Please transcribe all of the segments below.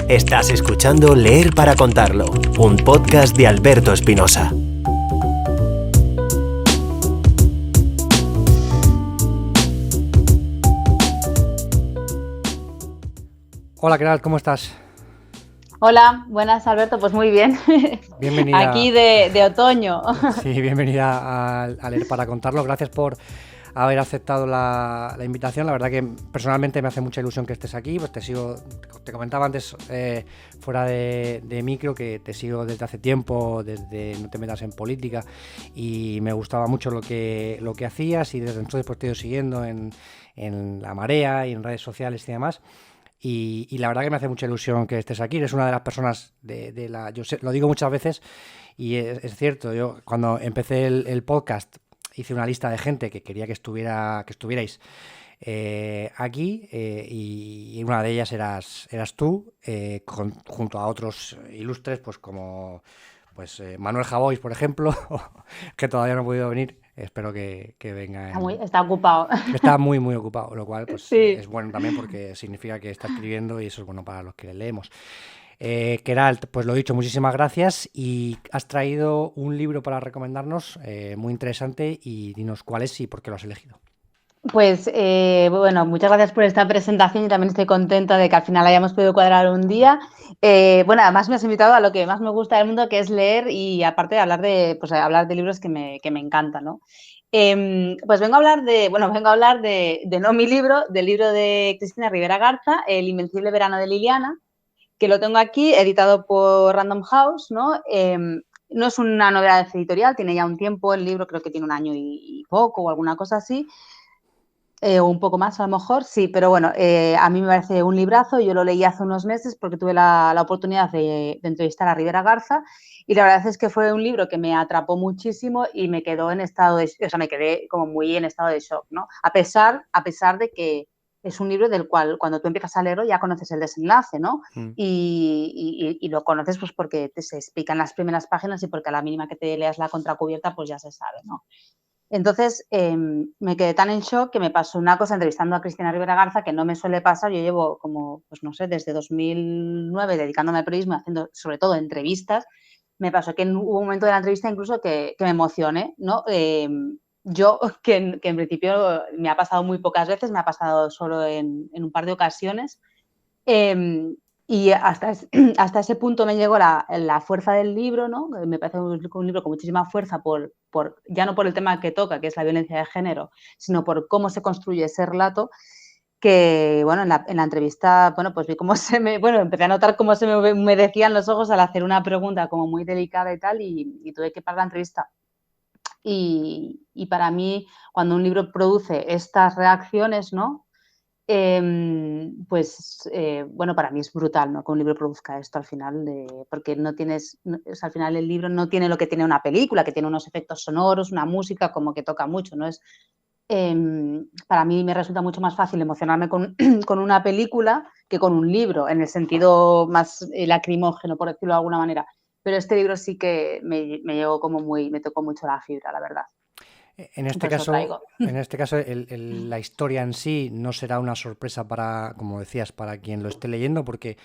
Estás escuchando Leer para contarlo, un podcast de Alberto Espinosa. Hola, ¿qué tal? ¿Cómo estás? Hola, buenas Alberto, pues muy bien. Bienvenida. Aquí de otoño. Sí, bienvenida a Leer para contarlo. Gracias por haber aceptado la invitación. La verdad que personalmente me hace mucha ilusión que estés aquí. Pues te comentaba antes fuera de micro que te sigo desde hace tiempo, desde No te metas en política, y me gustaba mucho lo que hacías, y desde entonces pues te he ido siguiendo en La Marea y en redes sociales y demás. Y la verdad que me hace mucha ilusión que estés aquí. Eres una de las personas yo lo digo muchas veces y es cierto. Yo cuando empecé el podcast hice una lista de gente que quería que estuvierais aquí, y una de ellas eras tú, junto a otros ilustres, pues como Manuel Javois, por ejemplo, que todavía no ha podido venir. Espero que venga. Está ocupado. Está muy, muy ocupado, lo cual pues Sí. es bueno también porque significa que está escribiendo y eso es bueno para los que le leemos. Queralt, pues lo dicho, muchísimas gracias, y has traído un libro para recomendarnos muy interesante, y dinos cuál es y por qué lo has elegido. Pues bueno, muchas gracias por esta presentación y también estoy contenta de que al final hayamos podido cuadrar un día. Bueno, además me has invitado a lo que más me gusta del mundo, que es leer, y aparte de hablar de libros que me encantan, ¿no? Pues vengo a hablar de no mi libro, del libro de Cristina Rivera Garza, El invencible verano de Liliana, que lo tengo aquí, editado por Random House, ¿no? No es una novedad editorial, tiene ya un tiempo el libro, creo que tiene un año y poco o alguna cosa así. O un poco más a lo mejor, sí, pero bueno, a mí me parece un librazo. Yo lo leí hace unos meses porque tuve la oportunidad de entrevistar a Rivera Garza, y la verdad es que fue un libro que me atrapó muchísimo y me quedó me quedé como muy en estado de shock, ¿no? A pesar de que es un libro del cual cuando tú empiezas a leerlo ya conoces el desenlace, ¿no? Y lo conoces pues porque se explican las primeras páginas y porque a la mínima que te leas la contracubierta pues ya se sabe, ¿no? Entonces me quedé tan en shock que me pasó una cosa entrevistando a Cristina Rivera Garza que no me suele pasar. Yo llevo como, pues no sé, desde 2009 dedicándome al periodismo, haciendo sobre todo entrevistas. Me pasó que hubo un momento de la entrevista incluso que me emocioné, ¿no? Yo, que en principio me ha pasado muy pocas veces, me ha pasado solo en un par de ocasiones. Y hasta ese punto me llegó la fuerza del libro, ¿no? Me parece un libro con muchísima fuerza, ya no por el tema que toca, que es la violencia de género, sino por cómo se construye ese relato, que, bueno, en la entrevista, bueno, pues vi cómo empecé a notar cómo se me humedecían los ojos al hacer una pregunta como muy delicada y tal, y tuve que parar la entrevista. Y para mí, cuando un libro produce estas reacciones, ¿no? Bueno, para mí es brutal, ¿no? Que un libro produzca esto al final, porque al final el libro no tiene lo que tiene una película, que tiene unos efectos sonoros, una música, como que toca mucho, ¿no? Para mí me resulta mucho más fácil emocionarme con una película que con un libro, en el sentido más lacrimógeno, por decirlo de alguna manera. Pero este libro sí que me llegó me tocó mucho la fibra, la verdad. En este caso, la historia en sí no será una sorpresa para, como decías, para quien lo esté leyendo, porque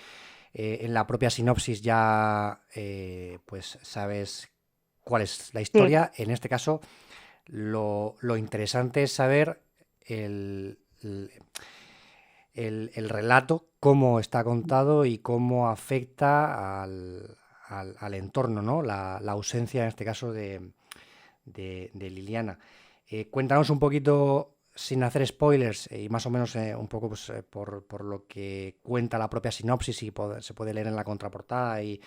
en la propia sinopsis ya pues sabes cuál es la historia. Sí. En este caso, lo interesante es saber el relato, cómo está contado y cómo afecta al entorno, ¿no? La ausencia, en este caso, de Liliana. Cuéntanos un poquito, sin hacer spoilers, y más o menos un poco pues, por lo que cuenta la propia sinopsis, y se puede leer en la contraportada y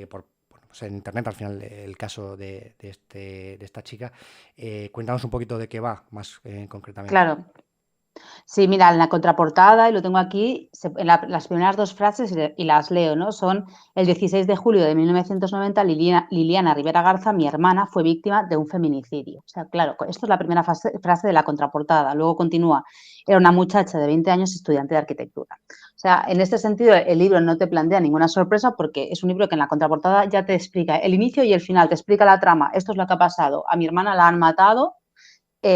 pues en internet, al final, el caso de esta chica. Cuéntanos un poquito de qué va, más concretamente. Claro. Sí, mira, en la contraportada, y lo tengo aquí, las primeras dos frases, y las leo, ¿no? Son: el 16 de julio de 1990, Liliana Rivera Garza, mi hermana, fue víctima de un feminicidio. O sea, claro, esto es la primera frase de la contraportada. Luego continúa: era una muchacha de 20 años, estudiante de arquitectura. O sea, en este sentido, el libro no te plantea ninguna sorpresa, porque es un libro que en la contraportada ya te explica el inicio y el final, te explica la trama. Esto es lo que ha pasado. A mi hermana la han matado. O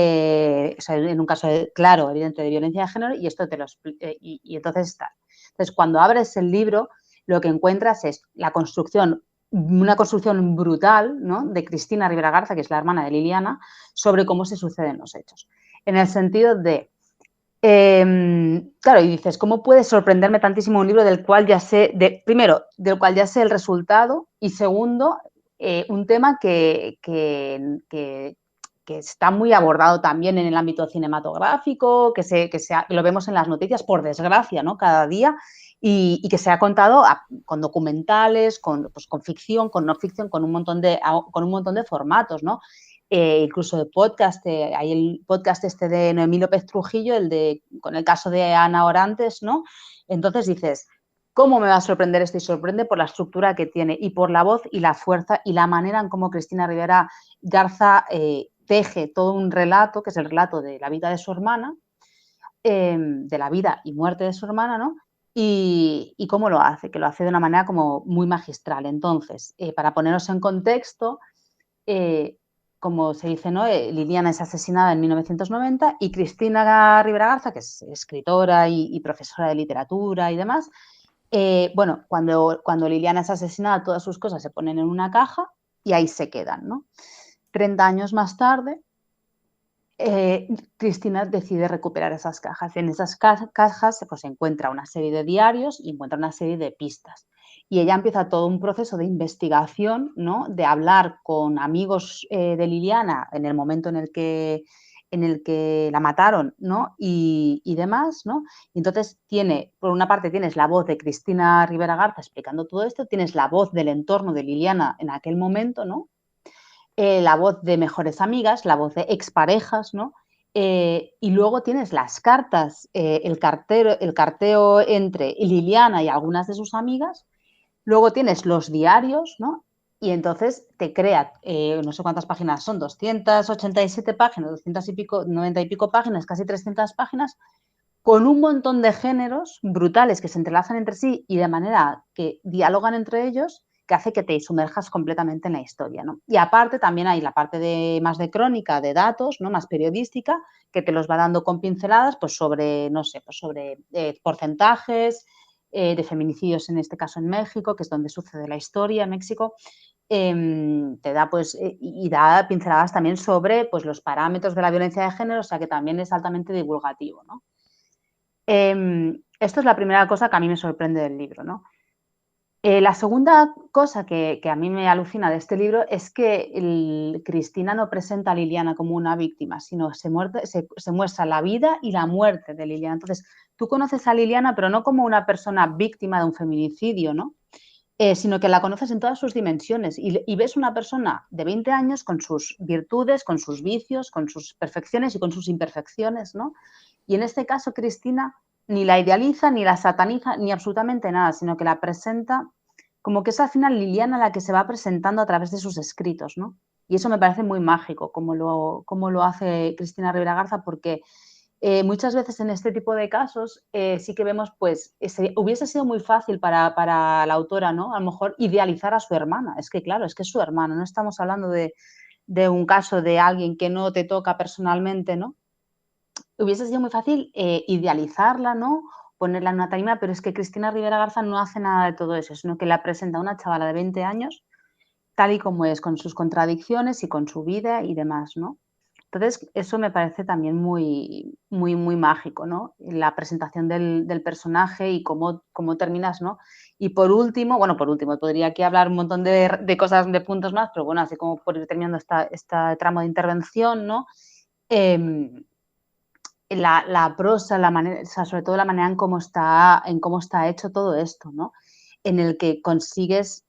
sea, en un caso claro, evidente, de violencia de género, y esto te lo explica. Y entonces está. Entonces, cuando abres el libro, lo que encuentras es una construcción brutal, ¿no?, de Cristina Rivera Garza, que es la hermana de Liliana, sobre cómo se suceden los hechos. En el sentido de, claro, y dices, ¿cómo puede sorprenderme tantísimo un libro del cual ya sé, primero, del cual ya sé el resultado, y segundo, un tema que está muy abordado también en el ámbito cinematográfico, que lo vemos en las noticias, por desgracia, ¿no?, cada día, y que se ha contado con documentales, pues, con ficción, con no ficción, con un montón de formatos, ¿no? Incluso de podcast, hay el podcast este de Noemí López Trujillo, con el caso de Ana Orantes, ¿no? Entonces dices, ¿cómo me va a sorprender esto? Y sorprende por la estructura que tiene y por la voz y la fuerza y la manera en cómo Cristina Rivera Garza teje todo un relato, que es el relato de la vida de su hermana, de la vida y muerte de su hermana, ¿no? Y cómo lo hace, que lo hace de una manera como muy magistral. Entonces, para ponernos en contexto, como se dice, ¿no?, Liliana es asesinada en 1990 y Cristina Rivera Garza, que es escritora y profesora de literatura y demás, bueno, cuando Liliana es asesinada, todas sus cosas se ponen en una caja y ahí se quedan, ¿no? 30 años más tarde, Cristina decide recuperar esas cajas. En esas cajas pues, se encuentra una serie de diarios y encuentra una serie de pistas. Y ella empieza todo un proceso de investigación, ¿no?, de hablar con amigos de Liliana en el momento en el que la mataron, ¿no?, y demás, ¿no? Y entonces por una parte tienes la voz de Cristina Rivera Garza explicando todo esto, tienes la voz del entorno de Liliana en aquel momento, ¿no?, la voz de mejores amigas, la voz de exparejas, ¿no? Y luego tienes las cartas, el carteo entre Liliana y algunas de sus amigas, luego tienes los diarios, ¿no? Y entonces te crea, no sé cuántas páginas son, 287 páginas, 200 y pico, 90 y pico páginas, casi 300 páginas, con un montón de géneros brutales que se entrelazan entre sí y de manera que dialogan entre ellos, que hace que te sumerjas completamente en la historia, ¿no? Y aparte también hay la parte más de crónica, de datos, ¿no?, más periodística, que te los va dando con pinceladas, pues sobre, no sé, pues sobre porcentajes de feminicidios, en este caso en México, que es donde sucede la historia, en México. Te da, pues, y da pinceladas también sobre, pues, los parámetros de la violencia de género, o sea que también es altamente divulgativo, ¿no? Esto es la primera cosa que a mí me sorprende del libro, ¿no? La segunda cosa que a mí me alucina de este libro es que Cristina no presenta a Liliana como una víctima, sino se muestra la vida y la muerte de Liliana. Entonces, tú conoces a Liliana, pero no como una persona víctima de un feminicidio, ¿no? Sino que la conoces en todas sus dimensiones y ves una persona de 20 años con sus virtudes, con sus vicios, con sus perfecciones y con sus imperfecciones, ¿no? Y en este caso, Cristina ni la idealiza, ni la sataniza, ni absolutamente nada, sino que la presenta como que es al final Liliana la que se va presentando a través de sus escritos, ¿no? Y eso me parece muy mágico, como lo hace Cristina Rivera Garza, porque muchas veces en este tipo de casos sí que vemos, pues, hubiese sido muy fácil para la autora, ¿no?, a lo mejor idealizar a su hermana. Es que, claro, es que es su hermana, no estamos hablando de un caso de alguien que no te toca personalmente, ¿no? Hubiese sido muy fácil idealizarla, ¿no?, ponerla en una tarima, pero es que Cristina Rivera Garza no hace nada de todo eso, sino que la presenta a una chavala de 20 años tal y como es, con sus contradicciones y con su vida y demás, ¿no? Entonces, eso me parece también muy, muy, muy mágico, ¿no? La presentación del personaje y cómo terminas, ¿no? Y por último, podría aquí hablar un montón de cosas, de puntos más, pero bueno, así como por ir terminando esta tramo de intervención, ¿no? La prosa, la manera, o sea, sobre todo la manera en cómo está hecho todo esto, ¿no? En el que consigues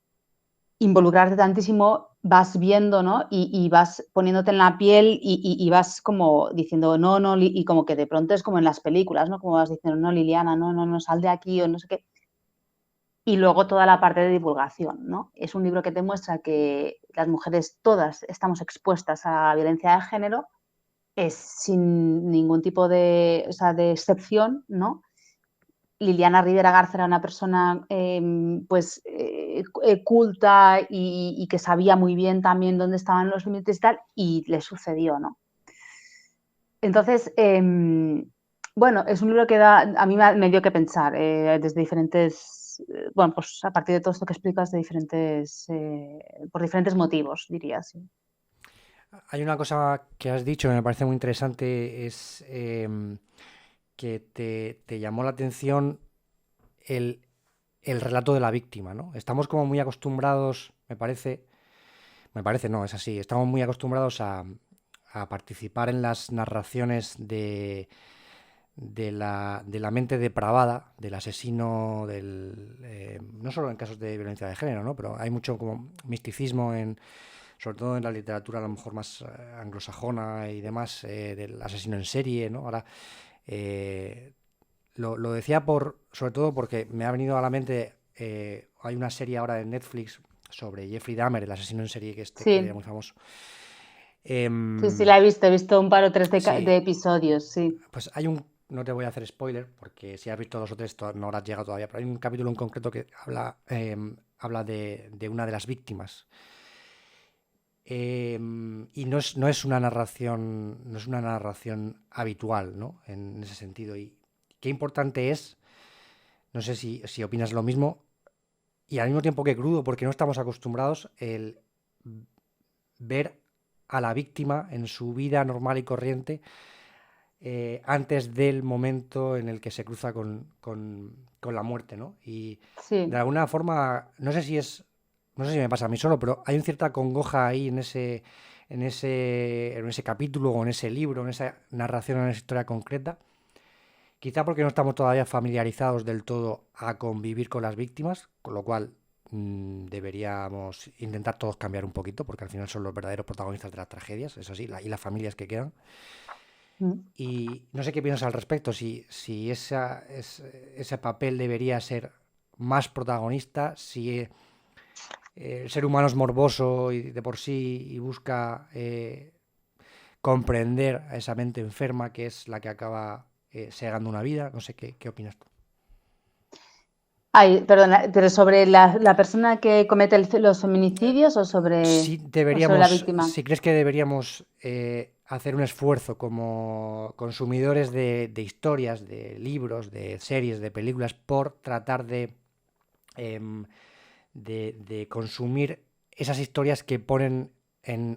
involucrarte tantísimo, vas viendo, ¿no? Y vas poniéndote en la piel y vas como diciendo, no, no, y como que de pronto es como en las películas, ¿no? Como vas diciendo, no, Liliana, no, no, no, sal de aquí o no sé qué. Y luego toda la parte de divulgación, ¿no? Es un libro que te muestra que las mujeres todas estamos expuestas a violencia de género, es sin ningún tipo de, o sea, de excepción, ¿no? Liliana Rivera Garza era una persona pues culta y que sabía muy bien también dónde estaban los límites y tal, y le sucedió, ¿no? Entonces, bueno, es un libro que a mí me dio que pensar desde diferentes bueno, pues a partir de todo esto que explicas por diferentes motivos, diría así. Hay una cosa que has dicho que me parece muy interesante, es que te llamó la atención el relato de la víctima, ¿no? Estamos como muy acostumbrados, me parece, no, es así, estamos muy acostumbrados a participar en las narraciones de la mente depravada, del asesino, no solo en casos de violencia de género, ¿no? Pero hay mucho como misticismo sobre todo en la literatura a lo mejor más anglosajona y demás, del asesino en serie, ¿no? Ahora, lo decía sobre todo porque me ha venido a la mente, hay una serie ahora de Netflix sobre Jeffrey Dahmer, el asesino en serie que era Sí, muy famoso. sí, la he visto un par o tres de Sí, episodios, sí. pues no te voy a hacer spoiler, porque si has visto dos o tres no habrás llegado todavía, pero hay un capítulo en concreto que habla de una de las víctimas. Y no es una narración habitual, ¿no? En ese sentido. Y qué importante es, no sé si opinas lo mismo, y al mismo tiempo que crudo, porque no estamos acostumbrados el ver a la víctima en su vida normal y corriente, antes del momento en el que se cruza con la muerte, ¿no? Y de Sí. alguna forma, no sé si me pasa a mí solo, pero hay una cierta congoja ahí en ese capítulo o en ese libro, en esa narración, en esa historia concreta. Quizá porque no estamos todavía familiarizados del todo a convivir con las víctimas, con lo cual deberíamos intentar todos cambiar un poquito, porque al final son los verdaderos protagonistas de las tragedias, eso sí, y las familias que quedan. Mm. Y no sé qué piensas al respecto, si ese papel debería ser más protagonista, si el ser humano es morboso y de por sí y busca comprender a esa mente enferma que es la que acaba segando una vida. No sé qué opinas tú. Ay, perdona, pero sobre la persona que comete los feminicidios o sobre la víctima. Si crees que deberíamos hacer un esfuerzo como consumidores de historias, de libros, de series, de películas, por tratar em, de consumir esas historias que ponen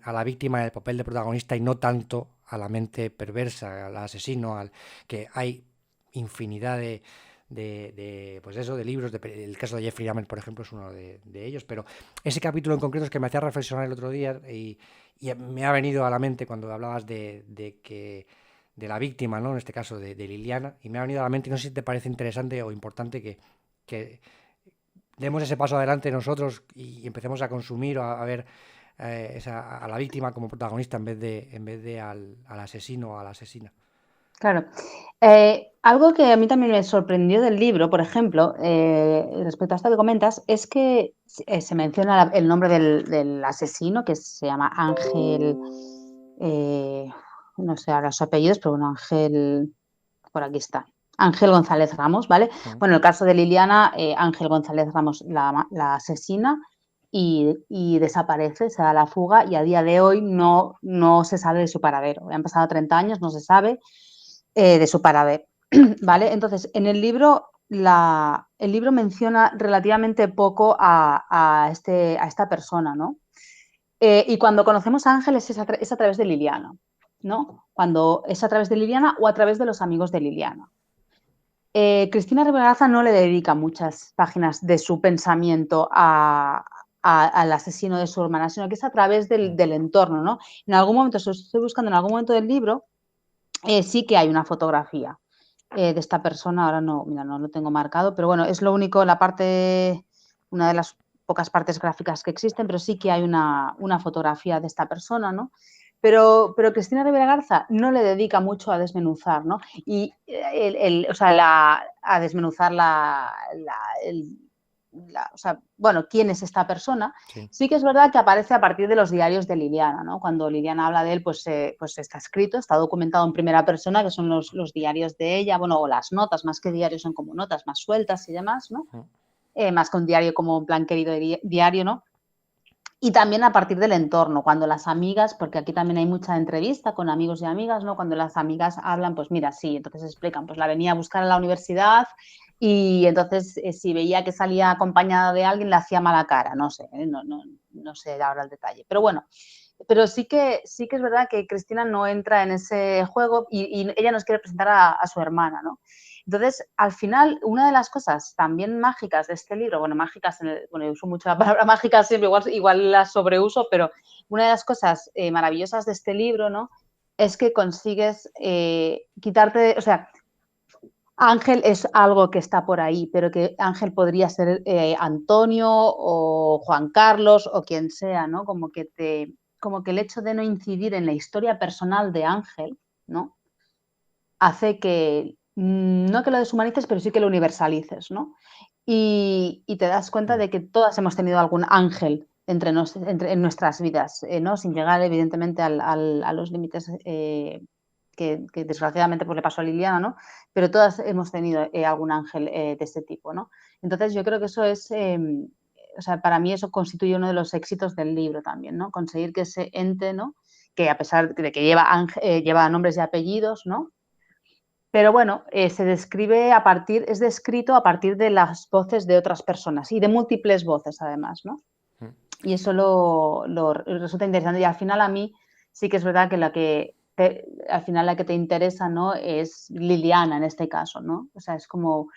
a la víctima en el papel de protagonista y no tanto a la mente perversa, al asesino, que hay infinidad pues eso, de libros, el caso de Jeffrey Dahmer, por ejemplo, es uno de ellos, pero ese capítulo en concreto es que me hacía reflexionar el otro día y me ha venido a la mente cuando hablabas de la víctima, ¿no? En este caso de Liliana, y me ha venido a la mente, y no sé si te parece interesante o importante que demos ese paso adelante nosotros y empecemos a consumir o a ver a la víctima como protagonista en vez de al asesino o a la asesina. Claro. Algo que a mí también me sorprendió del libro, por ejemplo, respecto a esto que comentas, es que se menciona el nombre del asesino, que se llama Ángel, eh, no sé ahora sus apellidos, pero bueno, Ángel, por aquí está. Ángel González Ramos, ¿vale? Mm. Bueno, en el caso de Liliana, Ángel González Ramos la asesina y desaparece, se da la fuga y a día de hoy no se sabe de su paradero. Han pasado 30 años, no se sabe de su paradero, ¿vale? Entonces, en el libro, el libro menciona relativamente poco a esta persona, ¿no? Y cuando conocemos a Ángel es a través de Liliana, ¿no? Cuando es a través de Liliana o a través de los amigos de Liliana. Cristina Rivera no le dedica muchas páginas de su pensamiento al asesino de su hermana, sino que es a través del entorno, ¿no? En algún momento, si estoy buscando en algún momento del libro, sí que hay una fotografía de esta persona, ahora no, mira, no lo tengo marcado, pero bueno, es lo único, una de las pocas partes gráficas que existen, pero sí que hay una fotografía de esta persona, ¿no? Pero Cristina Rivera Garza no le dedica mucho a desmenuzar, ¿no? Y a desmenuzar o sea, bueno, quién es esta persona. Sí. Sí que es verdad que aparece a partir de los diarios de Liliana, ¿no? Cuando Liliana habla de él, pues está escrito, está documentado en primera persona, que son los diarios de ella, bueno, o las notas, más que diarios, son como notas más sueltas y demás, ¿no? Más que un diario como un plan querido diario, ¿no? Y también a partir del entorno, cuando las amigas, porque aquí también hay mucha entrevista con amigos y amigas, ¿no? Cuando las amigas hablan, pues mira, sí, entonces explican, pues la venía a buscar a la universidad y entonces si veía que salía acompañada de alguien le hacía mala cara, no sé, no sé ahora el detalle. Pero bueno, pero sí que es verdad que Cristina no entra en ese juego y ella nos quiere presentar a su hermana, ¿no? Entonces, al final, una de las cosas también mágicas de este libro, bueno, mágicas, bueno, yo uso mucho la palabra mágica siempre, igual la sobreuso, pero una de las cosas maravillosas de este libro, ¿no? Es que consigues quitarte, o sea, Ángel es algo que está por ahí, pero que Ángel podría ser Antonio o Juan Carlos o quien sea, ¿no? Como que el hecho de no incidir en la historia personal de Ángel, ¿no? Hace que no que lo deshumanices, pero sí que lo universalices, ¿no? Y te das cuenta de que todas hemos tenido algún ángel en nuestras vidas, ¿no? Sin llegar, evidentemente, a los límites que desgraciadamente pues, le pasó a Liliana, ¿no? Pero todas hemos tenido algún ángel de este tipo, ¿no? Entonces yo creo que eso es, o sea, para mí eso constituye uno de los éxitos del libro también, ¿no? Conseguir que ese ente, ¿no? Que a pesar de que lleva nombres y apellidos, ¿no? Pero bueno, se describe es descrito a partir de las voces de otras personas y de múltiples voces además, ¿no? Y eso lo resulta interesante. Y al final a mí sí que es verdad que al final la que te interesa, ¿no? Es Liliana en este caso, ¿no? O sea, es como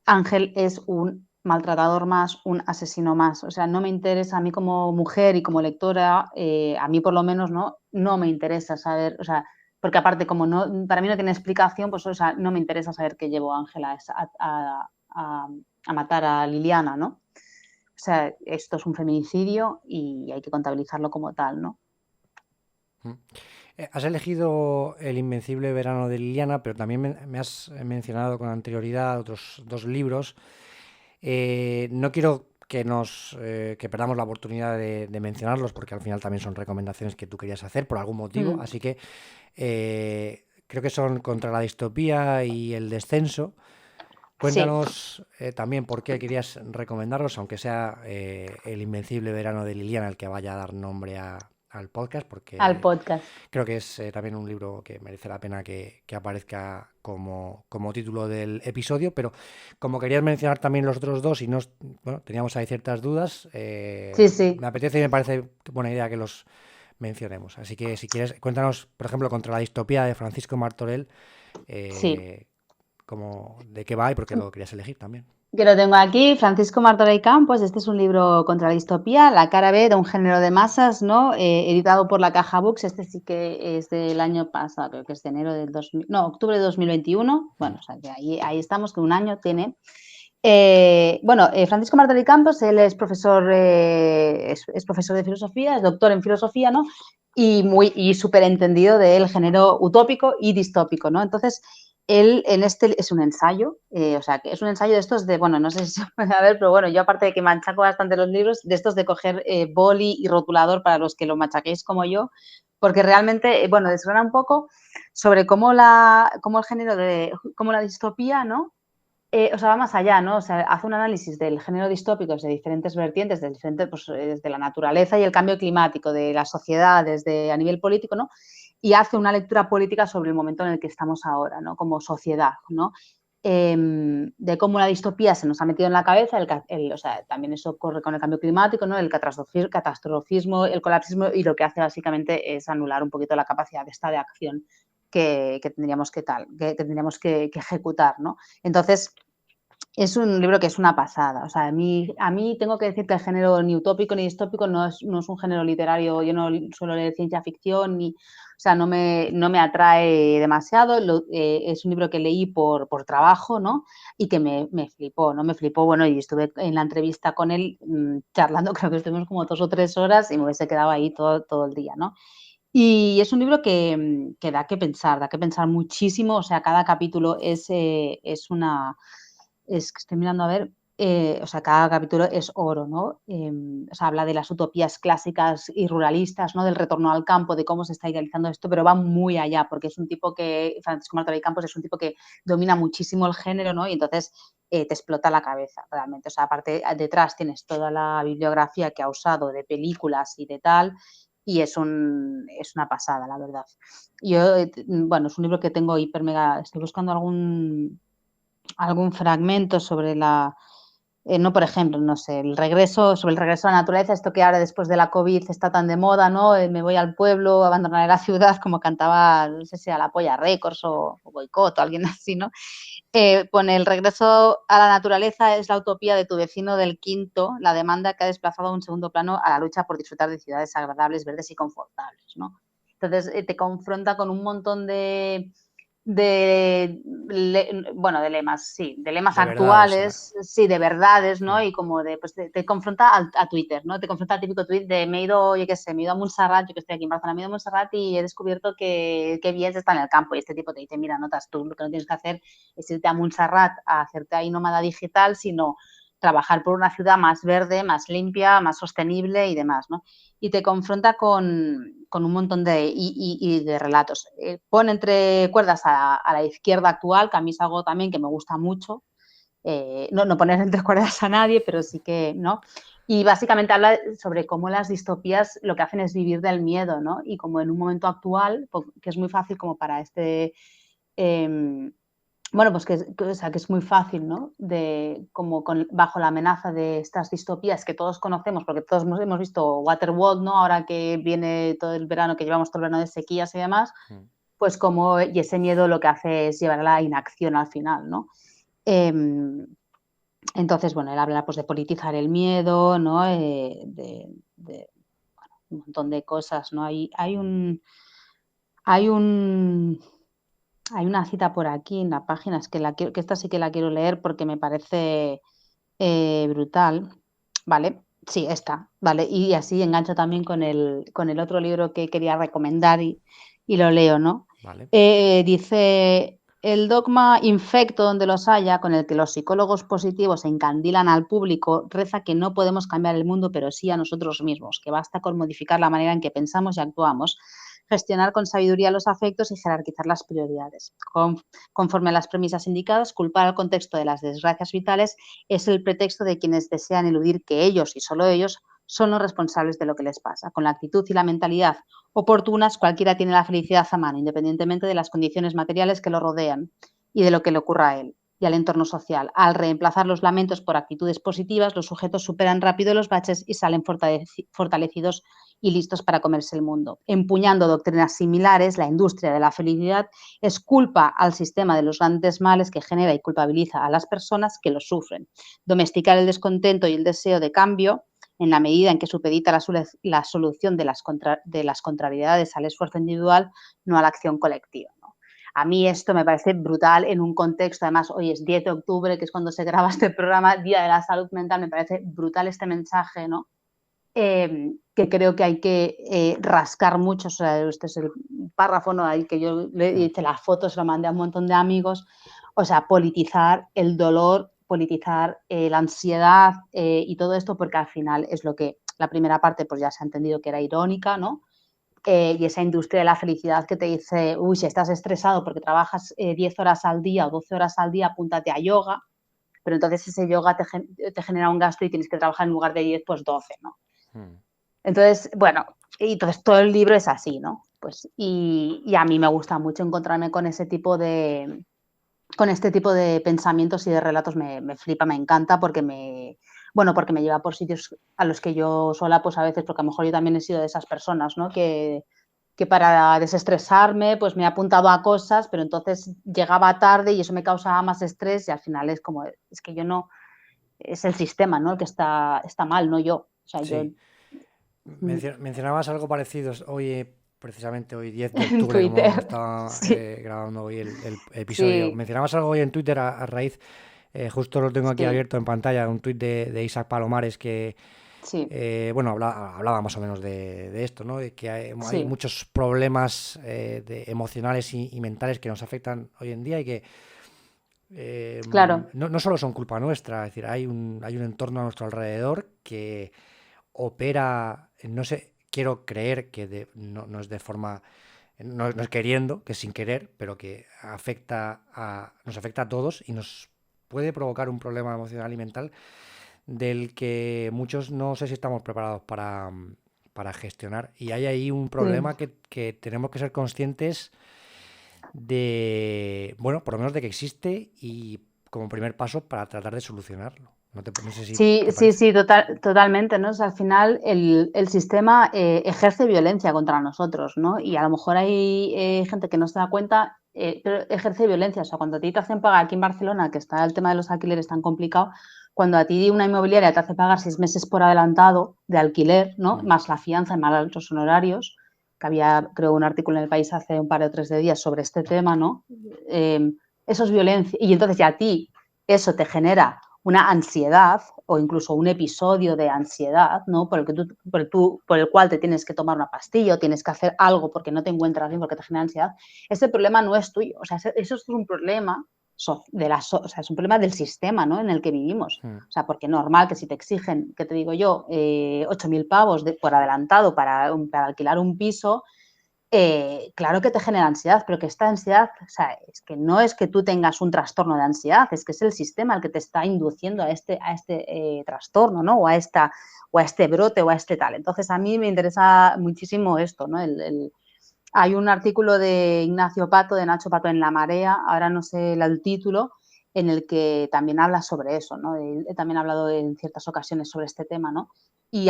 Ángel es un maltratador más, un asesino más. O sea, no me interesa a mí como mujer y como lectora, a mí por lo menos, no me interesa saber, o sea, porque aparte como para mí no tiene explicación, pues o sea, no me interesa saber que llevó a Ángela a matar a Liliana, ¿no? O sea, esto es un feminicidio y hay que contabilizarlo como tal, ¿no? Has elegido El Invencible Verano de Liliana, pero también me has mencionado con anterioridad otros dos libros. No quiero que perdamos la oportunidad de mencionarlos, porque al final también son recomendaciones que tú querías hacer por algún motivo. Así que creo que son Contra la distopía y El descenso. Sí, Cuéntanos también por qué querías recomendarlos, aunque sea El Invencible Verano de Liliana el que vaya a dar nombre al podcast, al porque podcast. creo que es también un libro que merece la pena que aparezca como título del episodio. Pero como querías mencionar también los otros dos y bueno, teníamos ahí ciertas dudas, Sí, sí, me apetece y me parece buena idea que los mencionemos. Así que si quieres, cuéntanos, por ejemplo, Contra la distopía de Francisco Martorell, sí. de qué va y por qué lo querías elegir también. Que lo tengo aquí, Francisco Martorell Campos. Este es un libro contra la distopía, la cara B de un género de masas, ¿no? Editado por la Caja Books. Este sí que es del año pasado, creo que es de enero del octubre de 2021. Bueno, o sea que ahí estamos, que un año tiene. Francisco Martorell Campos, él es profesor, es profesor de filosofía, es doctor en filosofía, ¿no? Y súper entendido del género utópico y distópico, ¿no? Entonces, él en este es un ensayo, o sea, que es un ensayo de estos de, bueno, no sé si se puede ver, pero bueno, yo aparte de que machaco bastante los libros, de estos de coger boli y rotulador para los que lo machaquéis como yo, porque realmente, bueno, desgrana un poco sobre cómo el género cómo la distopía, ¿no? O sea, va más allá, ¿no? O sea, hace un análisis del género distópico de diferentes vertientes, pues, desde la naturaleza y el cambio climático, de la sociedad, desde a nivel político, ¿no? Y hace una lectura política sobre el momento en el que estamos ahora, ¿no? Como sociedad, ¿no? De cómo la distopía se nos ha metido en la cabeza, o sea, también eso ocurre con el cambio climático, ¿no? El catastrofismo, el colapsismo, y lo que hace básicamente es anular un poquito la capacidad de acción que tendríamos que tendríamos que ejecutar, ¿no? Entonces, es un libro que es una pasada. O sea, a mí tengo que decir que el género ni utópico ni distópico no es un género literario. Yo no suelo leer ciencia ficción, o sea, no me atrae demasiado. Es un libro que leí por trabajo, ¿no? Y que me flipó, ¿no? Me flipó, bueno, y estuve en la entrevista con él charlando, creo que estuvimos como 2 o 3 horas y me hubiese quedado ahí todo el día, ¿no? Y es un libro que da que pensar muchísimo. O sea, cada capítulo es que estoy mirando a ver, o sea, cada capítulo es oro, ¿no? O sea, habla de las utopías clásicas y ruralistas, ¿no? Del retorno al campo, de cómo se está idealizando esto, pero va muy allá, porque es un tipo Francisco Martorell Campos es un tipo que domina muchísimo el género, ¿no? Y entonces te explota la cabeza, realmente. O sea, aparte, detrás tienes toda la bibliografía que ha usado de películas y de tal, y es una pasada, la verdad. Yo, bueno, es un libro que tengo hiper mega, estoy buscando algún fragmento sobre no, por ejemplo, no sé, sobre el regreso a la naturaleza, esto que ahora después de la COVID está tan de moda, ¿no? Me voy al pueblo, abandonaré la ciudad, como cantaba, no sé si a la Polla Records o Boicot o alguien así, ¿no? Pone: el regreso a la naturaleza es la utopía de tu vecino del quinto, la demanda que ha desplazado a un segundo plano a la lucha por disfrutar de ciudades agradables, verdes y confortables, ¿no? Entonces te confronta con un montón de lemas, sí, de lemas De verdades. actuales, sí, de verdades, ¿no? Mm. Y como pues te confronta a Twitter, ¿no? Te confronta al típico tweet de me he ido a Montserrat, yo que estoy aquí en Barcelona, me he ido a Montserrat y he descubierto que bien se está en el campo. Y este tipo te dice: mira, notas, tú lo que no tienes que hacer es irte a Montserrat a hacerte ahí nómada digital, sino trabajar por una ciudad más verde, más limpia, más sostenible y demás, ¿no? Y te confronta con un montón de relatos. Pone entre cuerdas a la izquierda actual, que a mí es algo también que me gusta mucho. No poner entre cuerdas a nadie, pero sí que, ¿no? Y básicamente habla sobre cómo las distopías lo que hacen es vivir del miedo, ¿no? Y como en un momento actual, que es muy fácil como para bueno, pues o sea, que es muy fácil, ¿no? Como bajo la amenaza de estas distopías que todos conocemos, porque todos hemos visto Waterworld, ¿no? Ahora que viene todo el verano, que llevamos todo el verano de sequías y demás, pues y ese miedo lo que hace es llevar a la inacción al final, ¿no? Entonces, bueno, él habla pues de politizar el miedo, ¿no? Bueno, un montón de cosas, ¿no? Hay una cita por aquí en la página, es que esta sí que la quiero leer porque me parece brutal. Vale, sí, esta, vale. Y así engancho también con el otro libro que quería recomendar y lo leo, ¿no? Vale. Dice: el dogma infecto donde los haya, con el que los psicólogos positivos encandilan al público, reza que no podemos cambiar el mundo, pero sí a nosotros mismos, que basta con modificar la manera en que pensamos y actuamos, gestionar con sabiduría los afectos y jerarquizar las prioridades. Conforme a las premisas indicadas, culpar al contexto de las desgracias vitales es el pretexto de quienes desean eludir que ellos y solo ellos son los responsables de lo que les pasa. Con la actitud y la mentalidad oportunas, cualquiera tiene la felicidad a mano, independientemente de las condiciones materiales que lo rodean y de lo que le ocurra a él y al entorno social. Al reemplazar los lamentos por actitudes positivas, los sujetos superan rápido los baches y salen fortalecidos y listos para comerse el mundo. Empuñando doctrinas similares, la industria de la felicidad esculpa al sistema de los grandes males que genera y culpabiliza a las personas que los sufren. Domesticar el descontento y el deseo de cambio, en la medida en que supedita la solución de las contrariedades al esfuerzo individual, no a la acción colectiva, ¿no? A mí esto me parece brutal en un contexto, además hoy es 10 de octubre, que es cuando se graba este programa, Día de la Salud Mental, me parece brutal este mensaje, ¿no? Que creo que hay que rascar mucho. O sea, este es el párrafo, ¿no? Ahí que yo le hice las fotos, lo mandé a un montón de amigos. O sea, politizar el dolor, politizar la ansiedad y todo esto, porque al final es lo que la primera parte pues ya se ha entendido que era irónica, ¿no? Y esa industria de la felicidad que te dice: uy, si estás estresado porque trabajas 10 horas al día o 12 horas al día, apúntate a yoga, pero entonces ese yoga te genera un gasto y tienes que trabajar en lugar de 10, pues 12, ¿no? Entonces, bueno, y entonces todo el libro es así, ¿no? Pues, y a mí me gusta mucho encontrarme con este tipo de pensamientos y de relatos. Me flipa, me encanta, porque porque me lleva por sitios a los que yo sola, pues a veces, porque a lo mejor yo también he sido de esas personas, ¿no? Que para desestresarme, pues me he apuntado a cosas, pero entonces llegaba tarde y eso me causaba más estrés y al final es como, es que yo no, es el sistema, ¿no? El que está mal, no yo. O sea, yo Sí. Mencionabas algo parecido hoy, precisamente hoy 10 de en octubre, como Twitter. estaba Sí, grabando hoy el episodio. sí, Mencionabas algo hoy en Twitter a raíz, justo lo tengo aquí sí, abierto en pantalla, un tuit de Isaac Palomares que, sí, bueno, hablaba más o menos de esto, ¿no? De que hay sí, muchos problemas emocionales y mentales que nos afectan hoy en día y que claro, no solo son culpa nuestra. Es decir, hay un entorno a nuestro alrededor que opera, no sé, quiero creer que no es de forma, no es queriendo, que es sin querer, pero que nos afecta a todos y nos puede provocar un problema emocional y mental del que muchos no sé si estamos preparados para gestionar. Y hay ahí un sí, problema que tenemos que ser conscientes de, bueno, por lo menos de que existe y como primer paso para tratar de solucionarlo. No sé si Sí, te sí, parece. sí, totalmente, ¿no? O sea, al final el sistema ejerce violencia contra nosotros, ¿no? Y a lo mejor hay gente que no se da cuenta, pero ejerce violencia. O sea, cuando a ti te hacen pagar aquí en Barcelona, que está el tema de los alquileres tan complicado, cuando a ti una inmobiliaria te hace pagar 6 meses por adelantado de alquiler, ¿no? Más la fianza y más los honorarios, que había, creo, un artículo en El País hace un par o 3 de días sobre este tema, ¿no? Eso es violencia. Y entonces ya a ti eso te genera una ansiedad o incluso un episodio de ansiedad, ¿no? Por el cual te tienes que tomar una pastilla o tienes que hacer algo porque no te encuentras bien, porque te genera ansiedad, ese problema no es tuyo. O sea, eso es un problema o sea, es un problema del sistema, ¿no? En el que vivimos. O sea, porque es normal que si te exigen, que te digo yo, 8.000 pavos por adelantado para alquilar un piso, claro que te genera ansiedad, pero que esta ansiedad, o sea, es que no es que tú tengas un trastorno de ansiedad, es que es el sistema el que te está induciendo a este trastorno, ¿no? O a este brote o a este tal. Entonces, a mí me interesa muchísimo esto, ¿no? Hay un artículo de Ignacio Pato, de Nacho Pato en La Marea, ahora no sé el título, en el que también habla sobre eso, ¿no? Él también ha hablado en ciertas ocasiones sobre este tema, ¿no? Y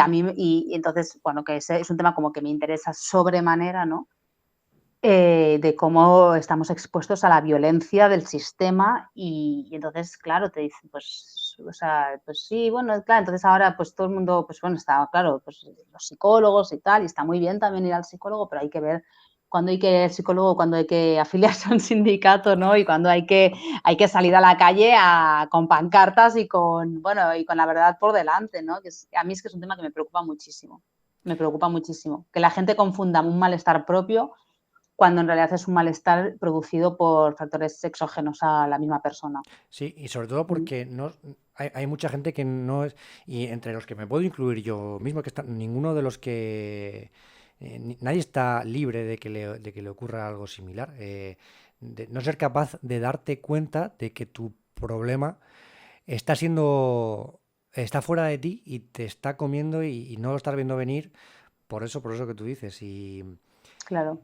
entonces, bueno, que es un tema como que me interesa sobremanera, ¿no? De cómo estamos expuestos a la violencia del sistema y entonces, claro, te dicen, pues, o sea, pues sí, bueno, claro, entonces ahora pues todo el mundo, pues bueno, está claro, pues los psicólogos y tal, y está muy bien también ir al psicólogo, pero hay que ver cuándo hay que ir al psicólogo, cuándo hay que afiliarse a un sindicato, ¿no? Y cuándo hay que salir a la calle con pancartas y bueno, y con la verdad por delante, ¿no? A mí es que es un tema que me preocupa muchísimo, que la gente confunda un malestar propio cuando en realidad es un malestar producido por factores exógenos a la misma persona. Sí, y sobre todo porque no, hay mucha gente que no es, y entre los que me puedo incluir yo mismo, que ninguno de los que, nadie está libre de que le ocurra algo similar. De no ser capaz de darte cuenta de que tu problema está está fuera de ti y te está comiendo y no lo estás viendo venir, por eso que tú dices. Claro,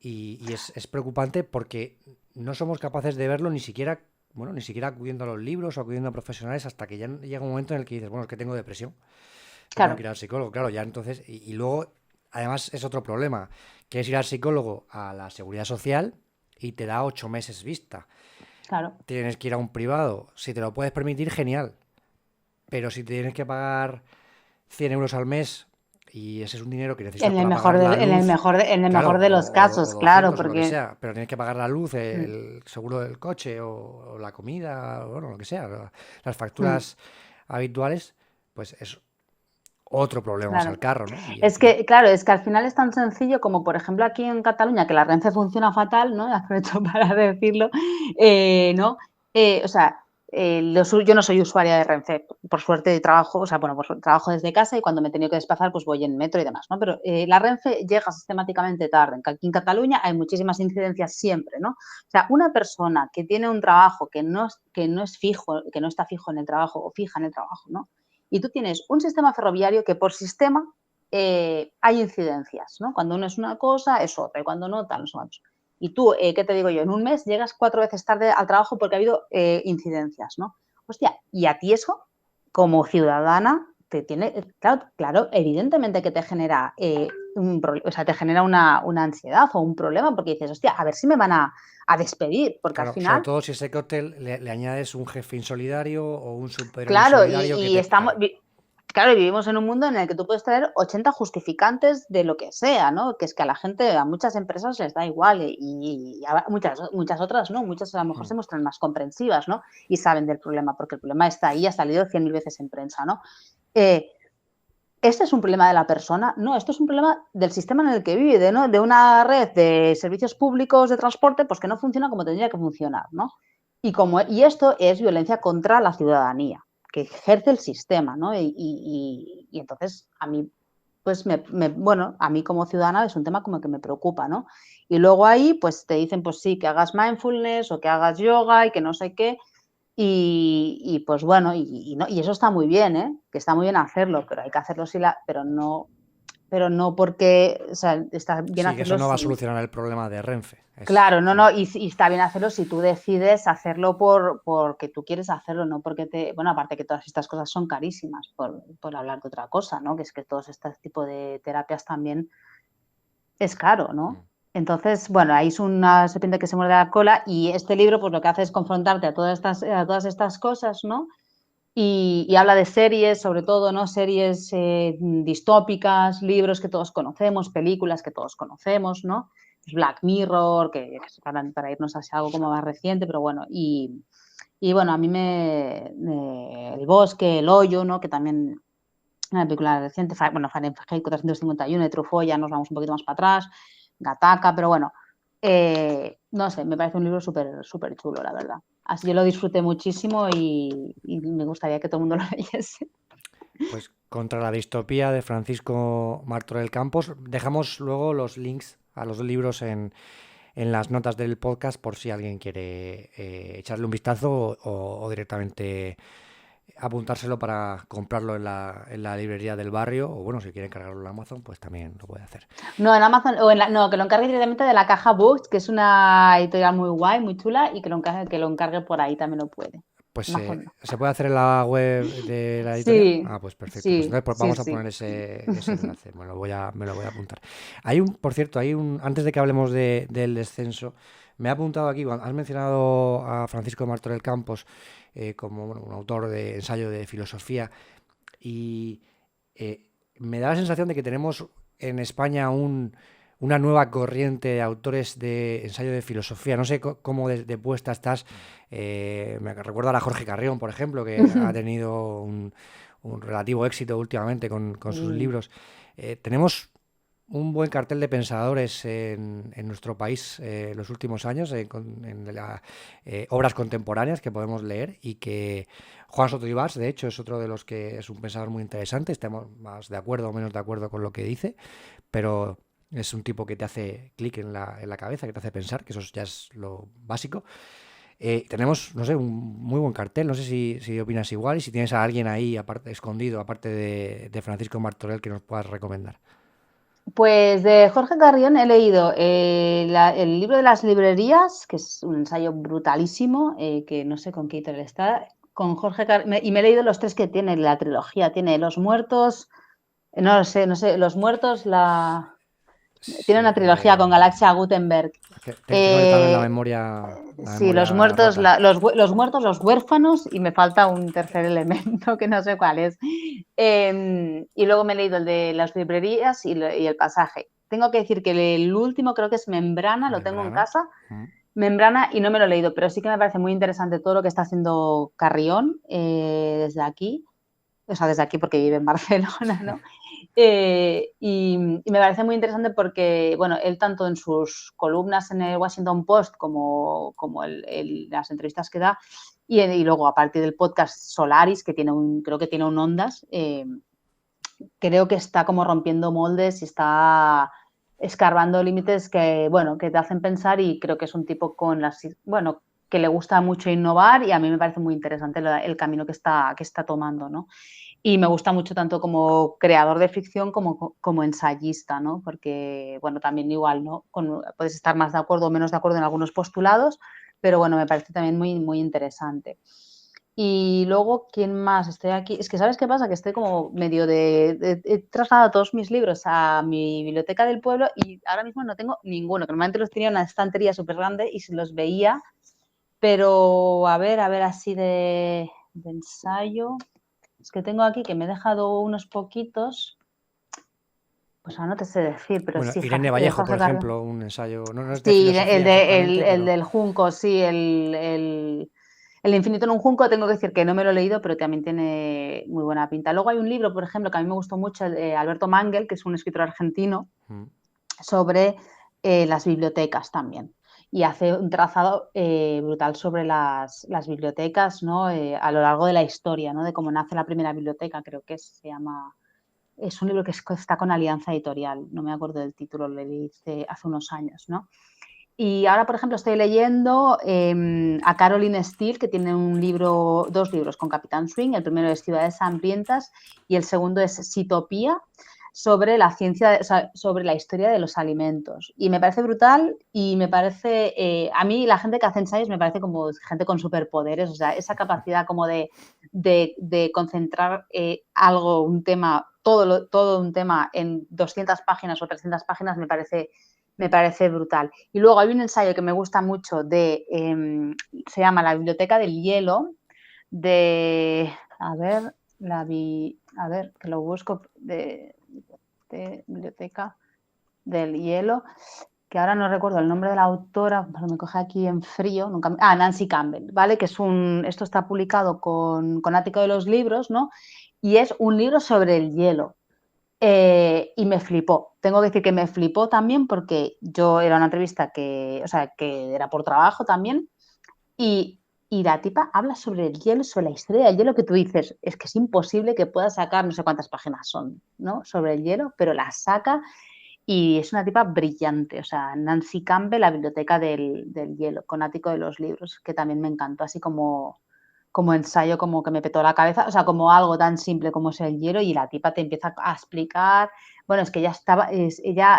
Y es preocupante porque no somos capaces de verlo ni siquiera, bueno, ni siquiera acudiendo a los libros o acudiendo a profesionales hasta que ya llega un momento en el que dices, bueno, es que tengo depresión, que tengo que claro, ir al psicólogo. Claro, ya entonces, y luego, además es otro problema, que es ir al psicólogo a la seguridad social y te da 8 meses vista. claro. Tienes que ir a un privado. Si te lo puedes permitir, genial. Pero si tienes que pagar 100 euros al mes y ese es un dinero que necesitas En el para mejor pagar la luz, en el claro, mejor de los o casos, claro, 200 o lo que porque sea, pero tienes que pagar la luz, el seguro del coche o la comida, o bueno, lo que sea, las facturas habituales, pues es otro problema más al claro. carro, ¿no? Y al Es final, que, claro, es que al final es tan sencillo como, por ejemplo, aquí en Cataluña, que la Renfe funciona fatal, ¿no? Aprovecho para decirlo, ¿no? O sea, yo no soy usuaria de Renfe, por suerte trabajo, o sea, bueno, pues trabajo desde casa y cuando me he tenido que desplazar, pues voy en metro y demás, ¿no? Pero la Renfe llega sistemáticamente tarde. Aquí en Cataluña hay muchísimas incidencias siempre, ¿no? O sea, una persona que tiene un trabajo que no es fijo, que no está fijo en el trabajo o fija en el trabajo, ¿no? Y tú tienes un sistema ferroviario que por sistema hay incidencias, ¿no? Cuando uno es una cosa, es otra, y cuando no, tal, no sé cuántos. Y tú, ¿qué te digo yo? En un mes llegas 4 veces tarde al trabajo porque ha habido incidencias, ¿no? Hostia, y a ti eso, como ciudadana, te tiene, claro, evidentemente que te genera, o sea, te genera una ansiedad o un problema porque dices, hostia, a ver si me van a despedir, porque al claro, sobre final, todo si a ese cóctel le añades un jefe insolidario o un superior claro, insolidario que y te... estamos, Claro. claro, vivimos en un mundo en el que tú puedes traer 80 justificantes de lo que sea, ¿no? Que es que a la gente, a muchas empresas les da igual y a muchas otras no, muchas a lo mejor se muestran más comprensivas, ¿no? Y saben del problema, porque el problema está ahí, ha salido 100.000 veces en prensa, ¿no? Eh, ¿Este es un problema de la persona? No, esto es un problema del sistema en el que vive, ¿no? De una red de servicios públicos de transporte pues que no funciona como tendría que funcionar, ¿no? Y esto es violencia contra la ciudadanía, que ejerce el sistema, ¿no? Y entonces a mí, pues, bueno, a mí como ciudadana es un tema como que me preocupa, ¿no? Y luego ahí, pues te dicen, pues sí, que hagas mindfulness o que hagas yoga y que no sé qué, pues bueno, no, y eso está muy bien, ¿eh? Que está muy bien hacerlo, pero hay que hacerlo pero no, pero no porque, o sea, está bien Sí, que eso hacerlo no va a si... solucionar el problema de Renfe. Claro, no, y está bien hacerlo si tú decides hacerlo porque tú quieres hacerlo, no porque bueno, aparte que todas estas cosas son carísimas, por hablar de otra cosa, ¿no? Que es que todos este tipo de terapias también es caro, ¿no? Entonces, bueno, ahí es una serpiente que se muerde la cola y este libro pues lo que hace es confrontarte a todas estas cosas, ¿no? Y habla de series, sobre todo, ¿no? Series distópicas, libros que todos conocemos, películas que todos conocemos, ¿no? Black Mirror, que para irnos hacia algo como más reciente, pero bueno, y bueno, a mí El Bosque, El Hoyo, ¿no? Que también una película reciente, bueno, Fahrenheit 451, de Truffaut, ya nos vamos un poquito más para atrás, Gattaca, pero bueno, no sé, me parece un libro súper súper chulo, la verdad. Así yo lo disfruté muchísimo y me gustaría que todo el mundo lo leyese. Pues Contra la distopía de Francisco Martorell Campos. Dejamos luego los links a los libros en las notas del podcast por si alguien quiere echarle un vistazo o directamente apuntárselo para comprarlo en la librería del barrio, o bueno, si quieren cargarlo en Amazon, pues también lo puede hacer. No, en Amazon, no, que lo encargue directamente de la Caja Books, que es una editorial muy guay, muy chula, y que lo encargue por ahí también lo puede. Pues Amazon no. se puede hacer en la web de la editorial. Sí, Ah, pues perfecto. Pues sí, entonces pues sí, vamos a sí. poner ese enlace. Me lo voy a apuntar. Por cierto, antes de que hablemos del descenso, me ha apuntado aquí, has mencionado a Francisco Martorell Campos como bueno, un autor de ensayo de filosofía, y me da la sensación de que tenemos en España una nueva corriente de autores de ensayo de filosofía. No sé cómo de puesta estás. Me recuerdo a Jorge Carrión, por ejemplo, que ha tenido un relativo éxito últimamente con sus Sí. libros. Tenemos un buen cartel de pensadores en nuestro país en los últimos años, obras contemporáneas que podemos leer y que Juan Soto Ibars, de hecho, es otro de los que es un pensador muy interesante. Estamos más de acuerdo o menos de acuerdo con lo que dice, pero es un tipo que te hace clic en la cabeza, que te hace pensar, que eso ya es lo básico. Tenemos, no sé, un muy buen cartel. No sé si opinas igual y si tienes a alguien ahí escondido, aparte de Francisco Martorell, que nos puedas recomendar. Pues de Jorge Carrión he leído el libro de las librerías, que es un ensayo brutalísimo, que no sé con qué editorial está, con y me he leído los tres que tiene la trilogía. Tiene Los Muertos, no sé, Los Muertos, tiene Sí, una trilogía con Galaxia Gutenberg. tengo yo también Eh, la sí, Los memoria Muertos, rota. los Muertos, los Huérfanos, y me falta un tercer elemento que no sé cuál es. Y luego me he leído el de las librerías y el pasaje. Tengo que decir que el último creo que es Membrana, lo tengo en Membrana. casa. Membrana, y no me lo he leído, pero sí que me parece muy interesante todo lo que está haciendo Carrión desde aquí. O sea, desde aquí porque vive en Barcelona, ¿no? Y me parece muy interesante porque, bueno, él tanto en sus columnas en el Washington Post como las entrevistas que da, y luego a partir del podcast Solaris, que creo que tiene un Ondas, creo que está como rompiendo moldes y está escarbando límites que, bueno, que te hacen pensar, y creo que es un tipo bueno, que le gusta mucho innovar, y a mí me parece muy interesante el camino que está tomando, ¿no? Y me gusta mucho tanto como creador de ficción como ensayista, ¿no? Porque, bueno, también igual, ¿no? Puedes estar más de acuerdo o menos de acuerdo en algunos postulados, pero bueno, me parece también muy, muy interesante. Y luego, ¿quién más? Estoy aquí. Es que, ¿sabes qué pasa? Que estoy como medio he trasladado todos mis libros a mi biblioteca del pueblo y ahora mismo no tengo ninguno, que normalmente los tenía en una estantería súper grande y se los veía, pero a ver, así de ensayo. Es que tengo aquí que me he dejado unos poquitos, pues ahora no te sé decir, pero Bueno, sí, Irene Vallejo, por Jorge Carrión. ejemplo, un ensayo, no es de Sí, filosofía exactamente, el pero del Junco, sí, el infinito en un junco, tengo que decir que no me lo he leído, pero también tiene muy buena pinta. Luego hay un libro, por ejemplo, que a mí me gustó mucho, el de Alberto Mangel, que es un escritor argentino, sobre las bibliotecas también. Y hace un trazado brutal sobre las bibliotecas, ¿no? A lo largo de la historia, ¿no? De cómo nace la primera biblioteca, creo que se llama... Es un libro que está con Alianza Editorial, no me acuerdo del título, lo hice hace unos años, ¿no? Y ahora, por ejemplo, estoy leyendo a Caroline Steele, que tiene dos libros con Capitán Swing. El primero es Ciudades Hambrientas y el segundo es Sitopía. sobre la ciencia, o sea, sobre la historia de los alimentos. Y me parece brutal y me parece, a mí la gente que hace ensayos me parece como gente con superpoderes, o sea, esa capacidad como de concentrar algo, un tema, todo un tema en 200 páginas o 300 páginas me parece brutal. Y luego hay un ensayo que me gusta mucho se llama La Biblioteca del Hielo, a ver, que lo busco, de Biblioteca del Hielo, que ahora no recuerdo el nombre de la autora, pero me coge aquí en frío, Nancy Campbell, ¿vale? Que esto está publicado con Ático de los Libros, ¿no? Y es un libro sobre el hielo. Y me flipó. Tengo que decir que me flipó también porque yo era una entrevista que era por trabajo también, y la tipa habla sobre el hielo, sobre la historia del hielo, que tú dices, es que es imposible que pueda sacar, no sé cuántas páginas son, ¿no? Sobre el hielo, pero la saca y es una tipa brillante. O sea, Nancy Campbell, La Biblioteca del Hielo, con Ático de los Libros, que también me encantó, así como ensayo, como que me petó la cabeza, o sea, como algo tan simple como es el hielo y la tipa te empieza a explicar, bueno, es que ella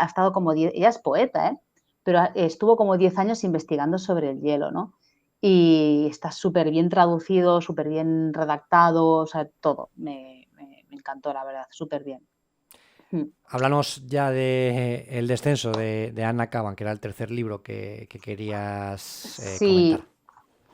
ha estado como ella es poeta, ¿eh? Pero estuvo como 10 años investigando sobre el hielo, ¿no? Y está súper bien traducido, súper bien redactado, o sea, todo. Me encantó, la verdad, súper bien. Háblanos ya de El descenso de Anna Kavan, que era el tercer libro que querías comentar. Sí,